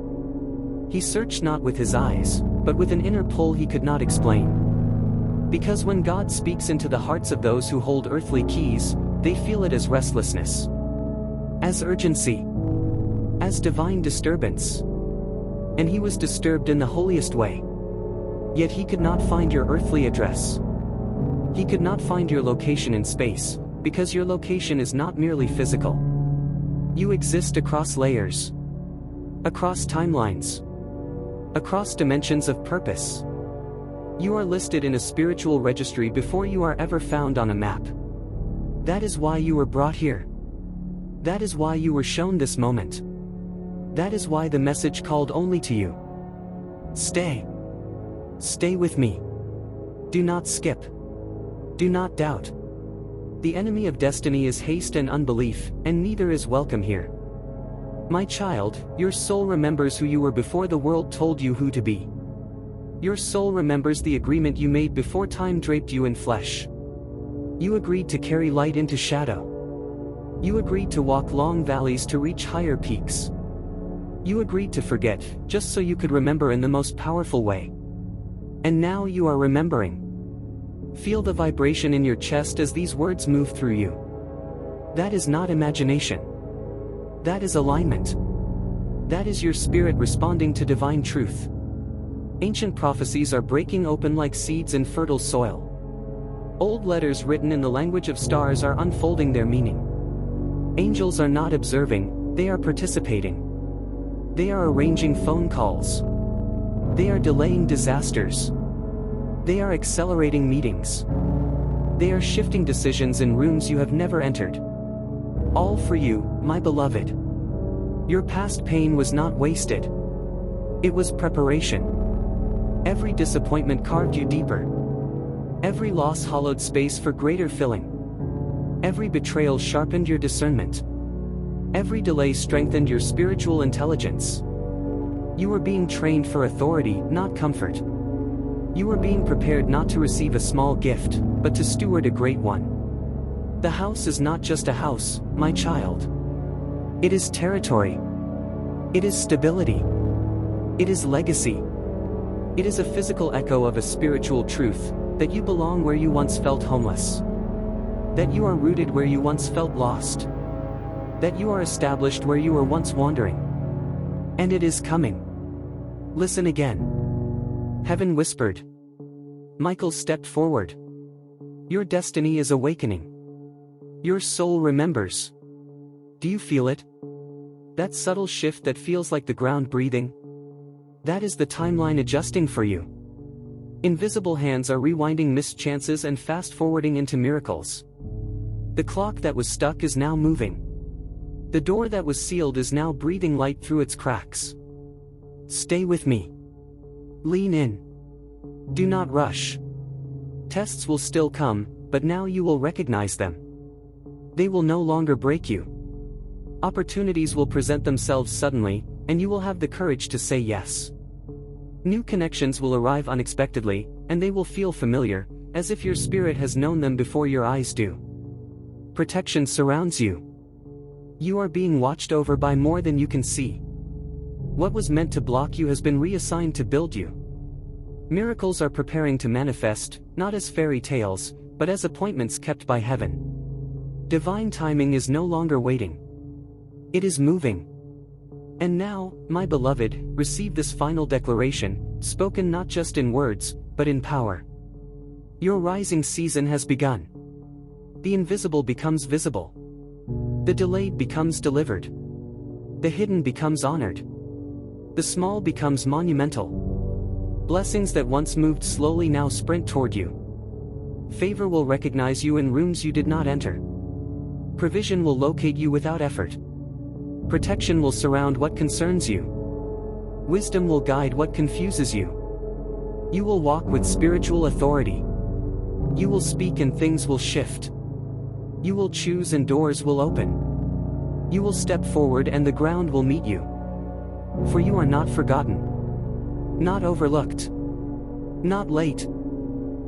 Speaker 1: He searched not with his eyes, but with an inner pull he could not explain. Because when God speaks into the hearts of those who hold earthly keys, they feel it as restlessness, as urgency, as divine disturbance. And he was disturbed in the holiest way. Yet he could not find your earthly address. He could not find your location in space, because your location is not merely physical. You exist across layers, across timelines, across dimensions of purpose. You are listed in a spiritual registry before you are ever found on a map. That is why you were brought here. That is why you were shown this moment. That is why the message called only to you. Stay. Stay with me. Do not skip. Do not doubt. The enemy of destiny is haste and unbelief, and neither is welcome here. My child, your soul remembers who you were before the world told you who to be. Your soul remembers the agreement you made before time draped you in flesh. You agreed to carry light into shadow. You agreed to walk long valleys to reach higher peaks. You agreed to forget, just so you could remember in the most powerful way. And now you are remembering. Feel the vibration in your chest as these words move through you. That is not imagination. That is alignment. That is your spirit responding to divine truth. Ancient prophecies are breaking open like seeds in fertile soil. Old letters written in the language of stars are unfolding their meaning. Angels are not observing, they are participating. They are arranging phone calls. They are delaying disasters. They are accelerating meetings. They are shifting decisions in rooms you have never entered. All for you, my beloved. Your past pain was not wasted. It was preparation. Every disappointment carved you deeper. Every loss hollowed space for greater filling. Every betrayal sharpened your discernment. Every delay strengthened your spiritual intelligence. You were being trained for authority, not comfort. You were being prepared not to receive a small gift, but to steward a great one. The house is not just a house, my child. It is territory. It is stability. It is legacy. It is a physical echo of a spiritual truth, that you belong where you once felt homeless. That you are rooted where you once felt lost. That you are established where you were once wandering. And it is coming. Listen again. Heaven whispered. Michael stepped forward. Your destiny is awakening. Your soul remembers. Do you feel it? That subtle shift that feels like the ground breathing? That is the timeline adjusting for you. Invisible hands are rewinding missed chances and fast-forwarding into miracles. The clock that was stuck is now moving. The door that was sealed is now breathing light through its cracks. Stay with me. Lean in. Do not rush. Tests will still come, but now you will recognize them. They will no longer break you. Opportunities will present themselves suddenly, and you will have the courage to say yes. New connections will arrive unexpectedly, and they will feel familiar, as if your spirit has known them before your eyes do. Protection surrounds you. You are being watched over by more than you can see. What was meant to block you has been reassigned to build you. Miracles are preparing to manifest, not as fairy tales, but as appointments kept by heaven. Divine timing is no longer waiting. It is moving. And now, my beloved, receive this final declaration, spoken not just in words, but in power. Your rising season has begun. The invisible becomes visible. The delayed becomes delivered. The hidden becomes honored. The small becomes monumental. Blessings that once moved slowly now sprint toward you. Favor will recognize you in rooms you did not enter. Provision will locate you without effort. Protection will surround what concerns you. Wisdom will guide what confuses you. You will walk with spiritual authority. You will speak and things will shift. You will choose and doors will open. You will step forward and the ground will meet you. For you are not forgotten. Not overlooked. Not late.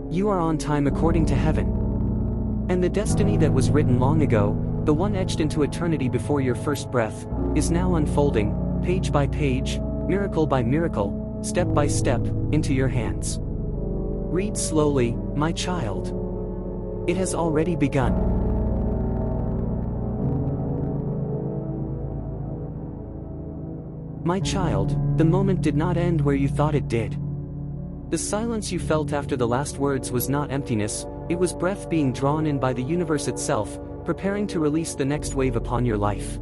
Speaker 1: You are on time according to heaven. And the destiny that was written long ago, the one etched into eternity before your first breath, is now unfolding, page by page, miracle by miracle, step by step, into your hands. Read slowly, my child. It has already begun. My child, the moment did not end where you thought it did. The silence you felt after the last words was not emptiness, it was breath being drawn in by the universe itself, preparing to release the next wave upon your life.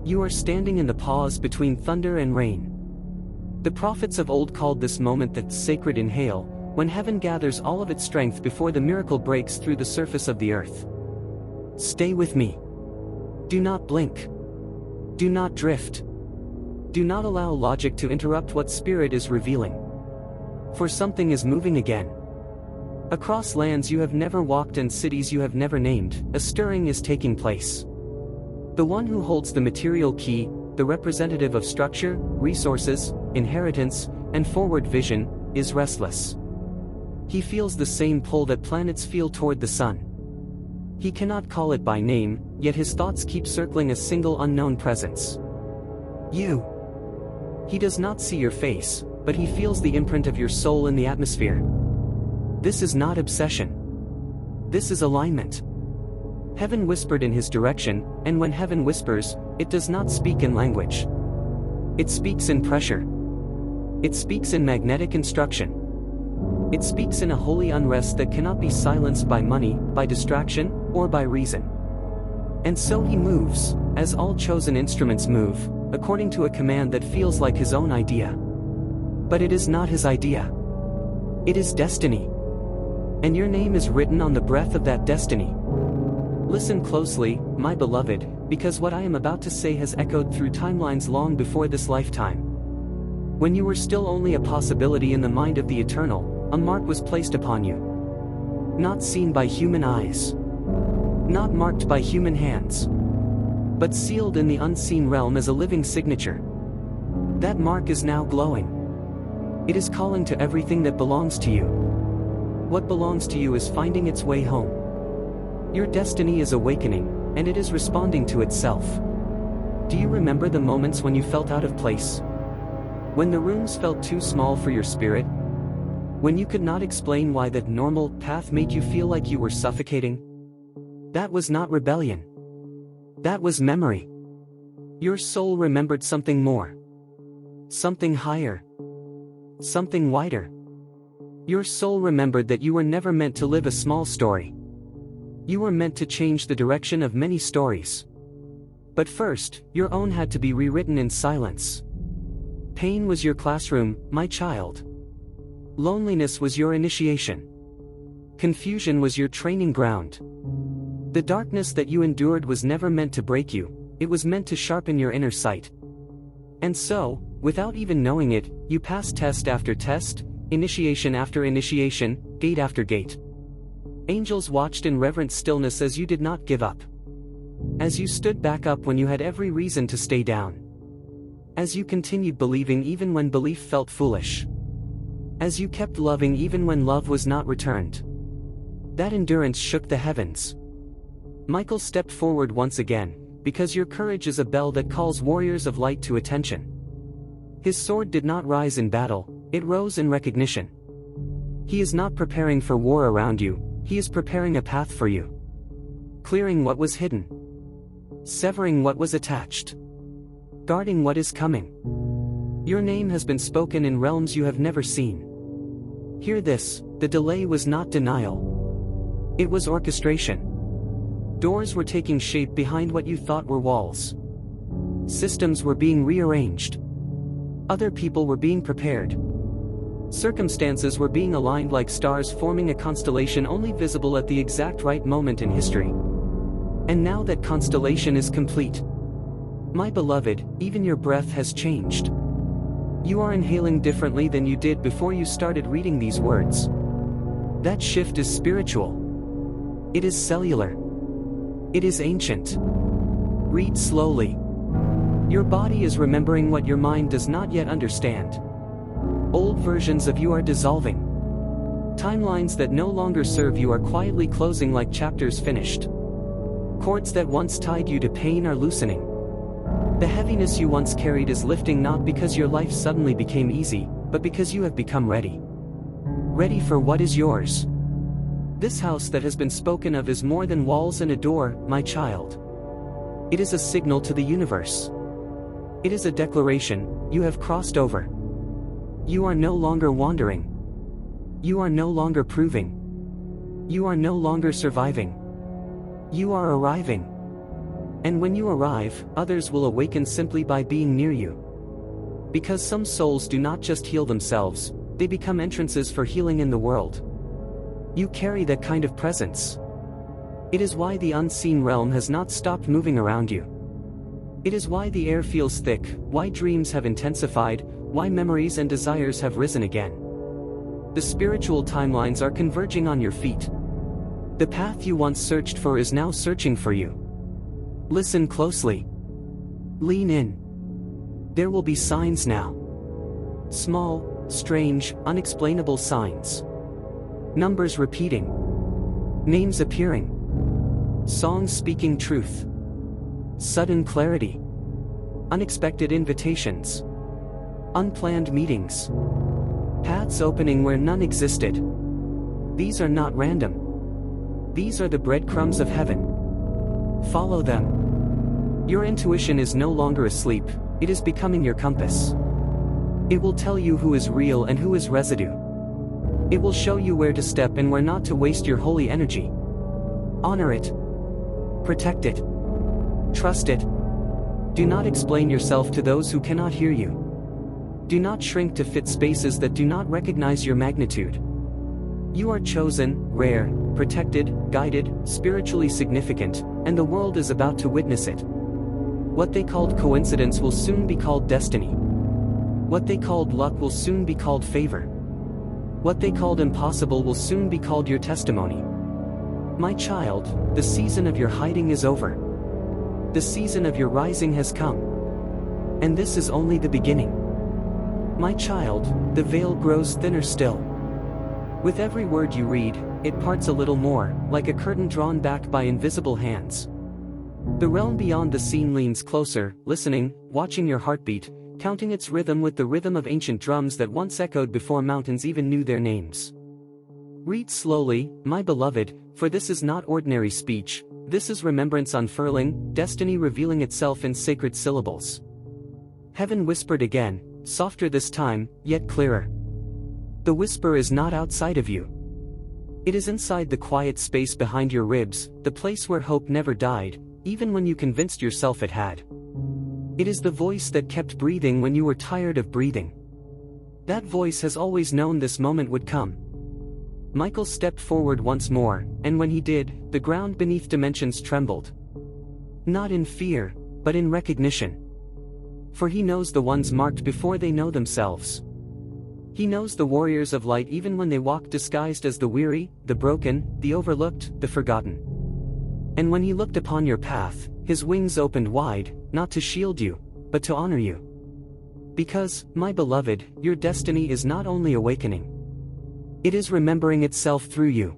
Speaker 1: You are standing in the pause between thunder and rain. The prophets of old called this moment the sacred inhale, when heaven gathers all of its strength before the miracle breaks through the surface of the earth. Stay with me. Do not blink. Do not drift. Do not allow logic to interrupt what spirit is revealing. For something is moving again. Across lands you have never walked and cities you have never named, a stirring is taking place. The one who holds the material key, the representative of structure, resources, inheritance, and forward vision, is restless. He feels the same pull that planets feel toward the sun. He cannot call it by name, yet his thoughts keep circling a single unknown presence. You. He does not see your face, but he feels the imprint of your soul in the atmosphere. This is not obsession. This is alignment. Heaven whispered in his direction, and when heaven whispers, it does not speak in language. It speaks in pressure. It speaks in magnetic instruction. It speaks in a holy unrest that cannot be silenced by money, by distraction, or by reason. And so he moves, as all chosen instruments move, according to a command that feels like his own idea. But it is not his idea. It is destiny. And your name is written on the breath of that destiny. Listen closely, my beloved, because what I am about to say has echoed through timelines long before this lifetime. When you were still only a possibility in the mind of the eternal, a mark was placed upon you. Not seen by human eyes. Not marked by human hands. But sealed in the unseen realm as a living signature. That mark is now glowing. It is calling to everything that belongs to you. What belongs to you is finding its way home. Your destiny is awakening, and it is responding to itself. Do you remember the moments when you felt out of place? When the rooms felt too small for your spirit? When you could not explain why that normal path made you feel like you were suffocating? That was not rebellion. That was memory. Your soul remembered something more. Something higher. Something wider. Your soul remembered that you were never meant to live a small story. You were meant to change the direction of many stories. But first, your own had to be rewritten in silence. Pain was your classroom, my child. Loneliness was your initiation. Confusion was your training ground. The darkness that you endured was never meant to break you, it was meant to sharpen your inner sight. And so, without even knowing it, you passed test after test, initiation after initiation, gate after gate. Angels watched in reverent stillness as you did not give up. As you stood back up when you had every reason to stay down. As you continued believing even when belief felt foolish. As you kept loving even when love was not returned. That endurance shook the heavens. Michael stepped forward once again, because your courage is a bell that calls warriors of light to attention. His sword did not rise in battle, it rose in recognition. He is not preparing for war around you, he is preparing a path for you. Clearing what was hidden. Severing what was attached. Guarding what is coming. Your name has been spoken in realms you have never seen. Hear this, the delay was not denial. It was orchestration. Doors were taking shape behind what you thought were walls. Systems were being rearranged. Other people were being prepared. Circumstances were being aligned like stars forming a constellation only visible at the exact right moment in history. And now that constellation is complete. My beloved, even your breath has changed. You are inhaling differently than you did before you started reading these words. That shift is spiritual. It is cellular. It is ancient. Read slowly. Your body is remembering what your mind does not yet understand. Old versions of you are dissolving. Timelines that no longer serve you are quietly closing like chapters finished. Cords that once tied you to pain are loosening. The heaviness you once carried is lifting, not because your life suddenly became easy, but because you have become ready. Ready for what is yours. This house that has been spoken of is more than walls and a door, my child. It is a signal to the universe. It is a declaration: you have crossed over. You are no longer wandering. You are no longer proving. You are no longer surviving. You are arriving. And when you arrive, others will awaken simply by being near you. Because some souls do not just heal themselves, they become entrances for healing in the world. You carry that kind of presence. It is why the unseen realm has not stopped moving around you. It is why the air feels thick, why dreams have intensified, why memories and desires have risen again. The spiritual timelines are converging on your feet. The path you once searched for is now searching for you. Listen closely. Lean in. There will be signs now. Small, strange, unexplainable signs. Numbers repeating. Names appearing. Songs speaking truth. Sudden clarity. Unexpected invitations. Unplanned meetings. Paths opening where none existed. These are not random. These are the breadcrumbs of heaven. Follow them. Your intuition is no longer asleep, it is becoming your compass. It will tell you who is real and who is residue. It will show you where to step and where not to waste your holy energy. Honor it. Protect it. Trust it. Do not explain yourself to those who cannot hear you. Do not shrink to fit spaces that do not recognize your magnitude. You are chosen, rare, protected, guided, spiritually significant, and the world is about to witness it. What they called coincidence will soon be called destiny. What they called luck will soon be called favor. What they called impossible will soon be called your testimony. My child, the season of your hiding is over. The season of your rising has come. And this is only the beginning. My child, the veil grows thinner still. With every word you read, it parts a little more, like a curtain drawn back by invisible hands. The realm beyond the scene leans closer, listening, watching your heartbeat, counting its rhythm with the rhythm of ancient drums that once echoed before mountains even knew their names. Read slowly, my beloved, for this is not ordinary speech, this is remembrance unfurling, destiny revealing itself in sacred syllables. Heaven whispered again, softer this time, yet clearer. The whisper is not outside of you. It is inside the quiet space behind your ribs, the place where hope never died, even when you convinced yourself it had. It is the voice that kept breathing when you were tired of breathing. That voice has always known this moment would come. Michael stepped forward once more, and when he did, the ground beneath dimensions trembled. Not in fear, but in recognition. For he knows the ones marked before they know themselves. He knows the warriors of light even when they walk disguised as the weary, the broken, the overlooked, the forgotten. And when he looked upon your path, his wings opened wide, not to shield you, but to honor you. Because, my beloved, your destiny is not only awakening. It is remembering itself through you.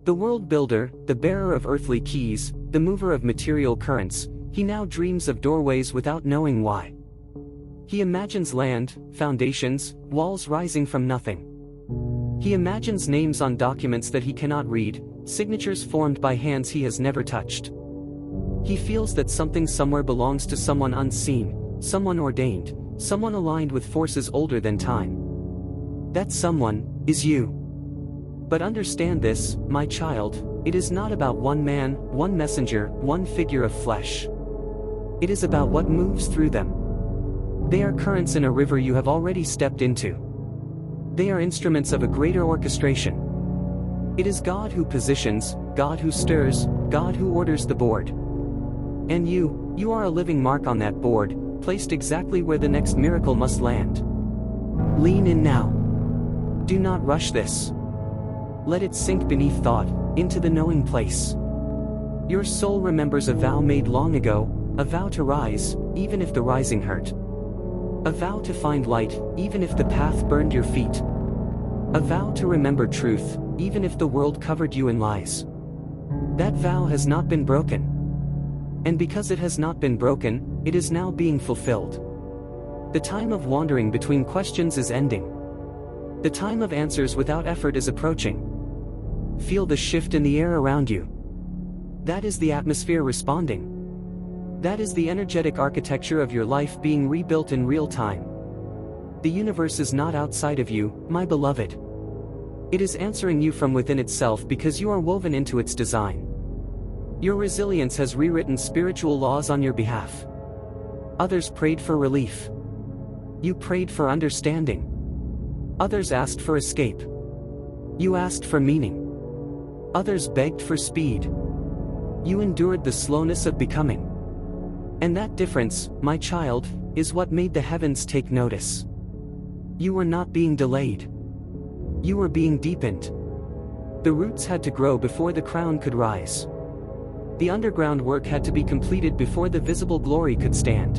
Speaker 1: The world builder, the bearer of earthly keys, the mover of material currents, he now dreams of doorways without knowing why. He imagines land, foundations, walls rising from nothing. He imagines names on documents that he cannot read, signatures formed by hands he has never touched. He feels that something somewhere belongs to someone unseen, someone ordained, someone aligned with forces older than time. That someone is you. But understand this, my child, it is not about one man, one messenger, one figure of flesh. It is about what moves through them. They are currents in a river you have already stepped into. They are instruments of a greater orchestration. It is God who positions, God who stirs, God who orders the board. And you are a living mark on that board, placed exactly where the next miracle must land. Lean in now. Do not rush this. Let it sink beneath thought, into the knowing place. Your soul remembers a vow made long ago, a vow to rise, even if the rising hurt. A vow to find light, even if the path burned your feet. A vow to remember truth, even if the world covered you in lies. That vow has not been broken. And because it has not been broken, it is now being fulfilled. The time of wandering between questions is ending. The time of answers without effort is approaching. Feel the shift in the air around you. That is the atmosphere responding. That is the energetic architecture of your life being rebuilt in real time. The universe is not outside of you, my beloved. It is answering you from within itself because you are woven into its design. Your resilience has rewritten spiritual laws on your behalf. Others prayed for relief. You prayed for understanding. Others asked for escape. You asked for meaning. Others begged for speed. You endured the slowness of becoming. And that difference, my child, is what made the heavens take notice. You were not being delayed. You were being deepened. The roots had to grow before the crown could rise. The underground work had to be completed before the visible glory could stand.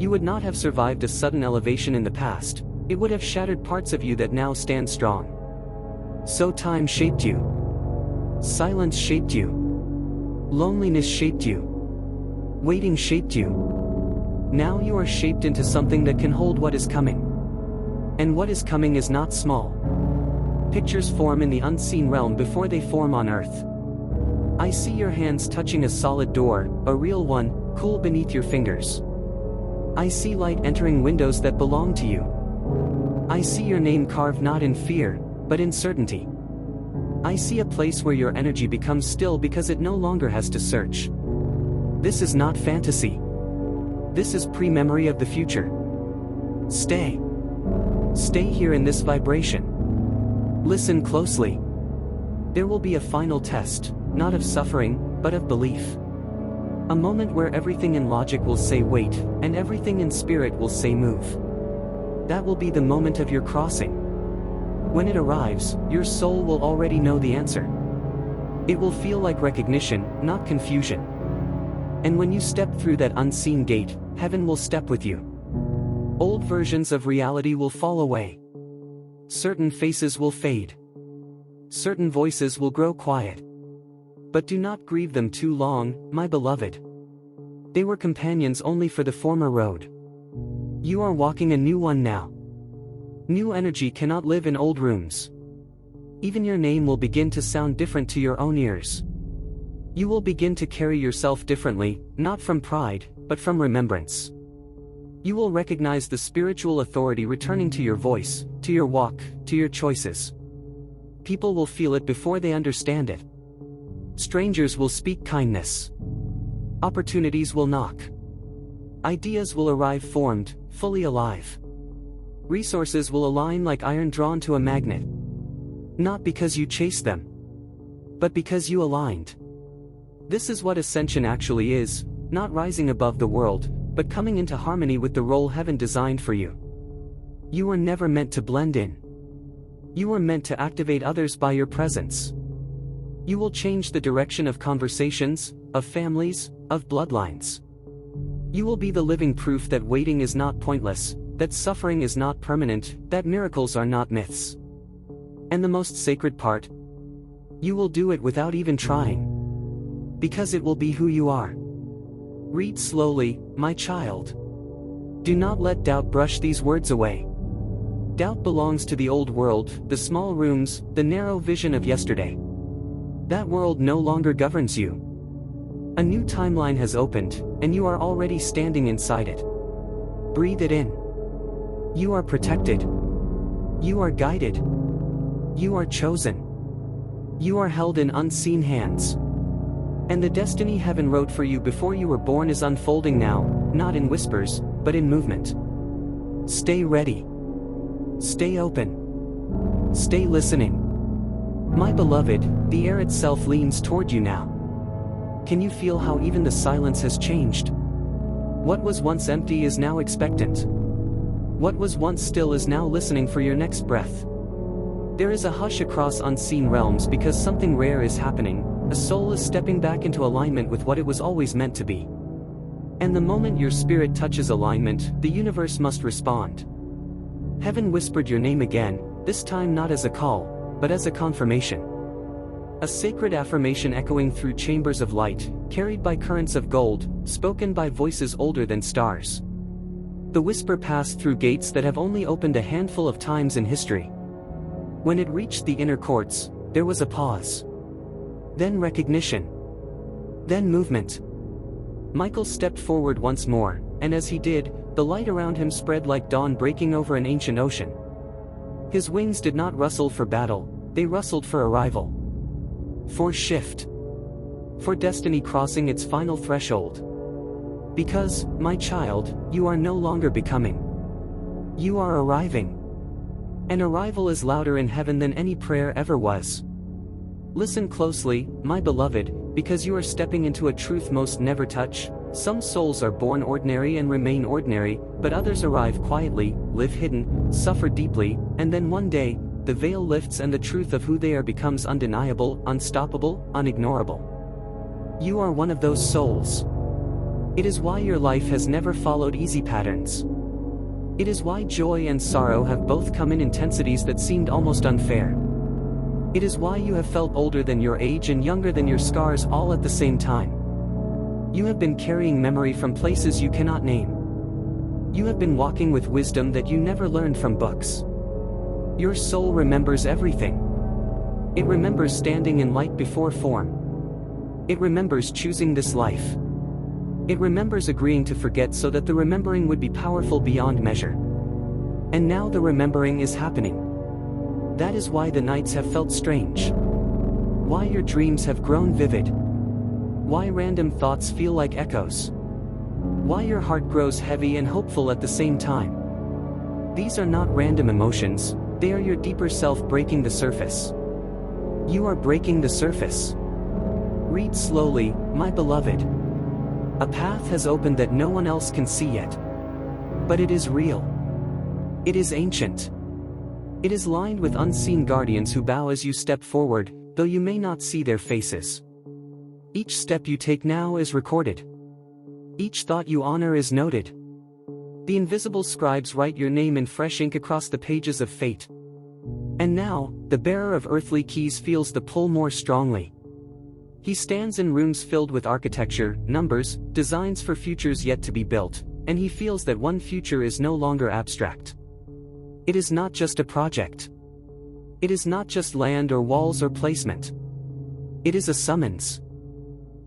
Speaker 1: You would not have survived a sudden elevation in the past, it would have shattered parts of you that now stand strong. So time shaped you. Silence shaped you. Loneliness shaped you. Waiting shaped you. Now you are shaped into something that can hold what is coming. And what is coming is not small. Pictures form in the unseen realm before they form on earth. I see your hands touching a solid door, a real one, cool beneath your fingers. I see light entering windows that belong to you. I see your name carved not in fear, but in certainty. I see a place where your energy becomes still because it no longer has to search. This is not fantasy. This is pre-memory of the future. Stay. Stay here in this vibration. Listen closely. There will be a final test, not of suffering, but of belief. A moment where everything in logic will say wait, and everything in spirit will say move. That will be the moment of your crossing. When it arrives, your soul will already know the answer. It will feel like recognition, not confusion. And when you step through that unseen gate, heaven will step with you. Old versions of reality will fall away. Certain faces will fade. Certain voices will grow quiet. But do not grieve them too long, my beloved. They were companions only for the former road. You are walking a new one now. New energy cannot live in old rooms. Even your name will begin to sound different to your own ears. You will begin to carry yourself differently, not from pride, but from remembrance. You will recognize the spiritual authority returning to your voice, to your walk, to your choices. People will feel it before they understand it. Strangers will speak kindness. Opportunities will knock. Ideas will arrive formed, fully alive. Resources will align like iron drawn to a magnet. Not because you chased them, but because you aligned. This is what ascension actually is, not rising above the world, but coming into harmony with the role heaven designed for you. You were never meant to blend in. You were meant to activate others by your presence. You will change the direction of conversations, of families, of bloodlines. You will be the living proof that waiting is not pointless, that suffering is not permanent, that miracles are not myths. And the most sacred part? You will do it without even trying. Because it will be who you are. Read slowly, my child. Do not let doubt brush these words away. Doubt belongs to the old world, the small rooms, the narrow vision of yesterday. That world no longer governs you. A new timeline has opened, and you are already standing inside it. Breathe it in. You are protected. You are guided. You are chosen. You are held in unseen hands. And the destiny heaven wrote for you before you were born is unfolding now, not in whispers, but in movement. Stay ready. Stay open. Stay listening. My beloved, the air itself leans toward you now. Can you feel how even the silence has changed? What was once empty is now expectant. What was once still is now listening for your next breath. There is a hush across unseen realms because something rare is happening. A soul is stepping back into alignment with what it was always meant to be. And the moment your spirit touches alignment, the universe must respond. Heaven whispered your name again, this time not as a call, but as a confirmation. A sacred affirmation echoing through chambers of light, carried by currents of gold, spoken by voices older than stars. The whisper passed through gates that have only opened a handful of times in history. When it reached the inner courts, there was a pause. Then recognition. Then movement. Michael stepped forward once more, and as he did, the light around him spread like dawn breaking over an ancient ocean. His wings did not rustle for battle, they rustled for arrival. For shift. For destiny crossing its final threshold. Because, my child, you are no longer becoming. You are arriving. An arrival is louder in heaven than any prayer ever was. Listen closely, my beloved, because you are stepping into a truth most never touch. Some souls are born ordinary and remain ordinary, but others arrive quietly, live hidden, suffer deeply, and then one day, the veil lifts and the truth of who they are becomes undeniable, unstoppable, unignorable. You are one of those souls. It is why your life has never followed easy patterns. It is why joy and sorrow have both come in intensities that seemed almost unfair. It is why you have felt older than your age and younger than your scars all at the same time. You have been carrying memory from places you cannot name. You have been walking with wisdom that you never learned from books. Your soul remembers everything. It remembers standing in light before form. It remembers choosing this life. It remembers agreeing to forget so that the remembering would be powerful beyond measure. And now the remembering is happening. That is why the nights have felt strange. Why your dreams have grown vivid. Why random thoughts feel like echoes. Why your heart grows heavy and hopeful at the same time. These are not random emotions, they are your deeper self breaking the surface. You are breaking the surface. Read slowly, my beloved. A path has opened that no one else can see yet. But it is real. It is ancient. It is lined with unseen guardians who bow as you step forward, though you may not see their faces. Each step you take now is recorded. Each thought you honor is noted. The invisible scribes write your name in fresh ink across the pages of fate. And now, the bearer of earthly keys feels the pull more strongly. He stands in rooms filled with architecture, numbers, designs for futures yet to be built, and he feels that one future is no longer abstract. It is not just a project. It is not just land or walls or placement. It is a summons.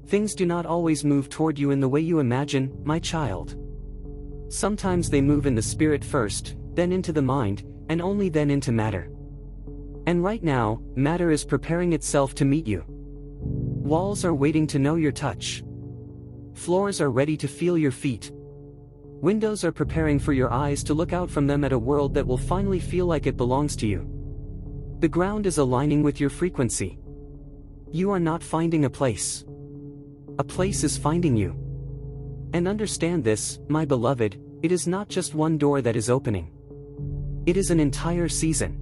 Speaker 1: Things do not always move toward you in the way you imagine, my child. Sometimes they move in the spirit first, then into the mind, and only then into matter. And right now, matter is preparing itself to meet you. Walls are waiting to know your touch. Floors are ready to feel your feet. Windows are preparing for your eyes to look out from them at a world that will finally feel like it belongs to you. The ground is aligning with your frequency. You are not finding a place. A place is finding you. And understand this, my beloved, it is not just one door that is opening. It is an entire season.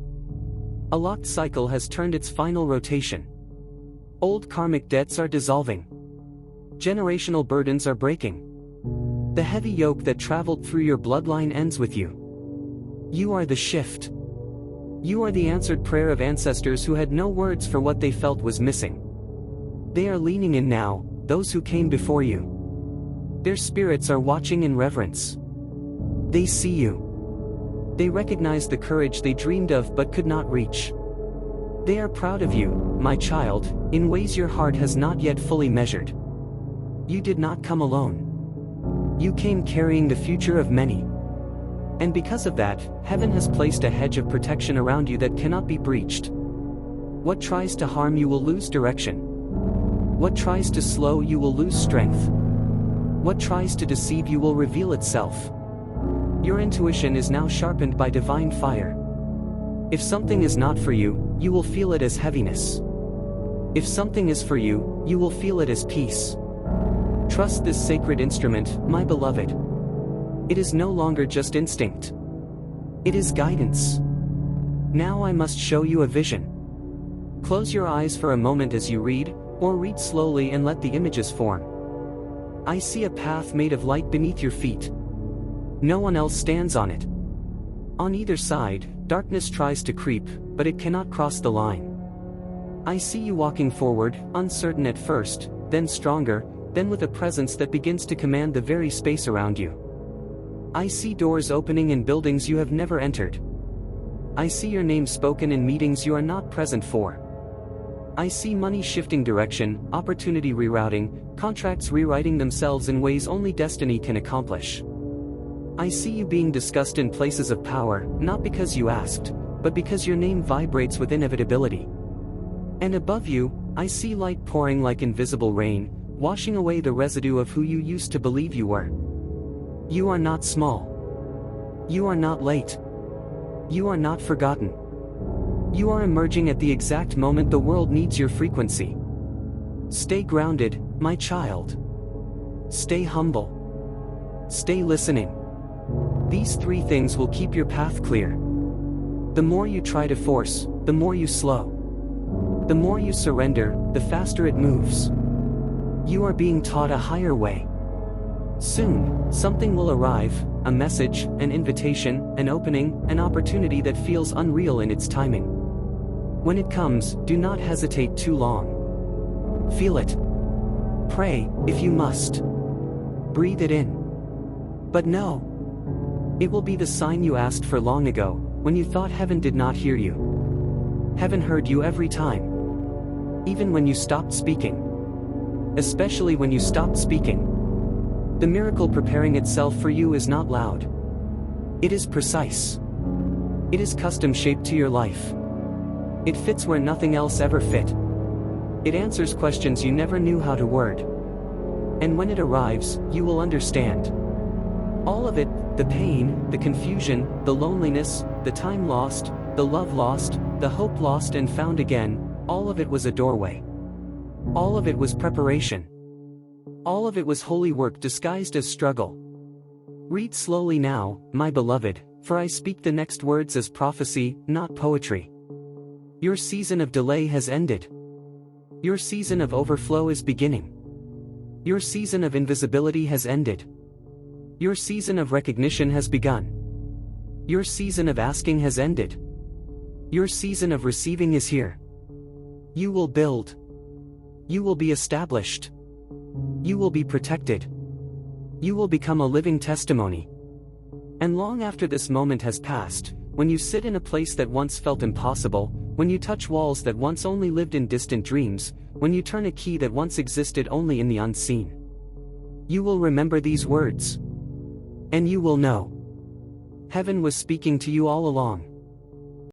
Speaker 1: A locked cycle has turned its final rotation. Old karmic debts are dissolving. Generational burdens are breaking. The heavy yoke that traveled through your bloodline ends with you. You are the shift. You are the answered prayer of ancestors who had no words for what they felt was missing. They are leaning in now, those who came before you. Their spirits are watching in reverence. They see you. They recognize the courage they dreamed of but could not reach. They are proud of you, my child, in ways your heart has not yet fully measured. You did not come alone. You came carrying the future of many. And because of that, heaven has placed a hedge of protection around you that cannot be breached. What tries to harm you will lose direction. What tries to slow you will lose strength. What tries to deceive you will reveal itself. Your intuition is now sharpened by divine fire. If something is not for you, you will feel it as heaviness. If something is for you, you will feel it as peace. Trust this sacred instrument, my beloved. It is no longer just instinct. It is guidance. Now I must show you a vision. Close your eyes for a moment as you read, or read slowly and let the images form. I see a path made of light beneath your feet. No one else stands on it. On either side, darkness tries to creep, but it cannot cross the line. I see you walking forward, uncertain at first, then stronger, then with a presence that begins to command the very space around you. I see doors opening in buildings you have never entered. I see your name spoken in meetings you are not present for. I see money shifting direction, opportunity rerouting, contracts rewriting themselves in ways only destiny can accomplish. I see you being discussed in places of power, not because you asked, but because your name vibrates with inevitability. And above you, I see light pouring like invisible rain, washing away the residue of who you used to believe you were. You are not small. You are not late. You are not forgotten. You are emerging at the exact moment the world needs your frequency. Stay grounded, my child. Stay humble. Stay listening. These three things will keep your path clear. The more you try to force, the more you slow. The more you surrender, the faster it moves. You are being taught a higher way. Soon, something will arrive, a message, an invitation, an opening, an opportunity that feels unreal in its timing. When it comes, do not hesitate too long. Feel it. Pray, if you must. Breathe it in. But know, it will be the sign you asked for long ago, when you thought heaven did not hear you. Heaven heard you every time. Even when you stopped speaking. Especially when you stopped speaking. The miracle preparing itself for you is not loud. It is precise. It is custom-shaped to your life. It fits where nothing else ever fit. It answers questions you never knew how to word. And when it arrives, you will understand. All of it, the pain, the confusion, the loneliness, the time lost, the love lost, the hope lost and found again, all of it was a doorway. All of it was preparation. All of it was holy work disguised as struggle. Read slowly now, my beloved, for I speak the next words as prophecy, not poetry. Your season of delay has ended. Your season of overflow is beginning. Your season of invisibility has ended. Your season of recognition has begun. Your season of asking has ended. Your season of receiving is here. You will build. You will be established. You will be protected. You will become a living testimony. And long after this moment has passed, when you sit in a place that once felt impossible, when you touch walls that once only lived in distant dreams, when you turn a key that once existed only in the unseen, you will remember these words. And you will know. Heaven was speaking to you all along.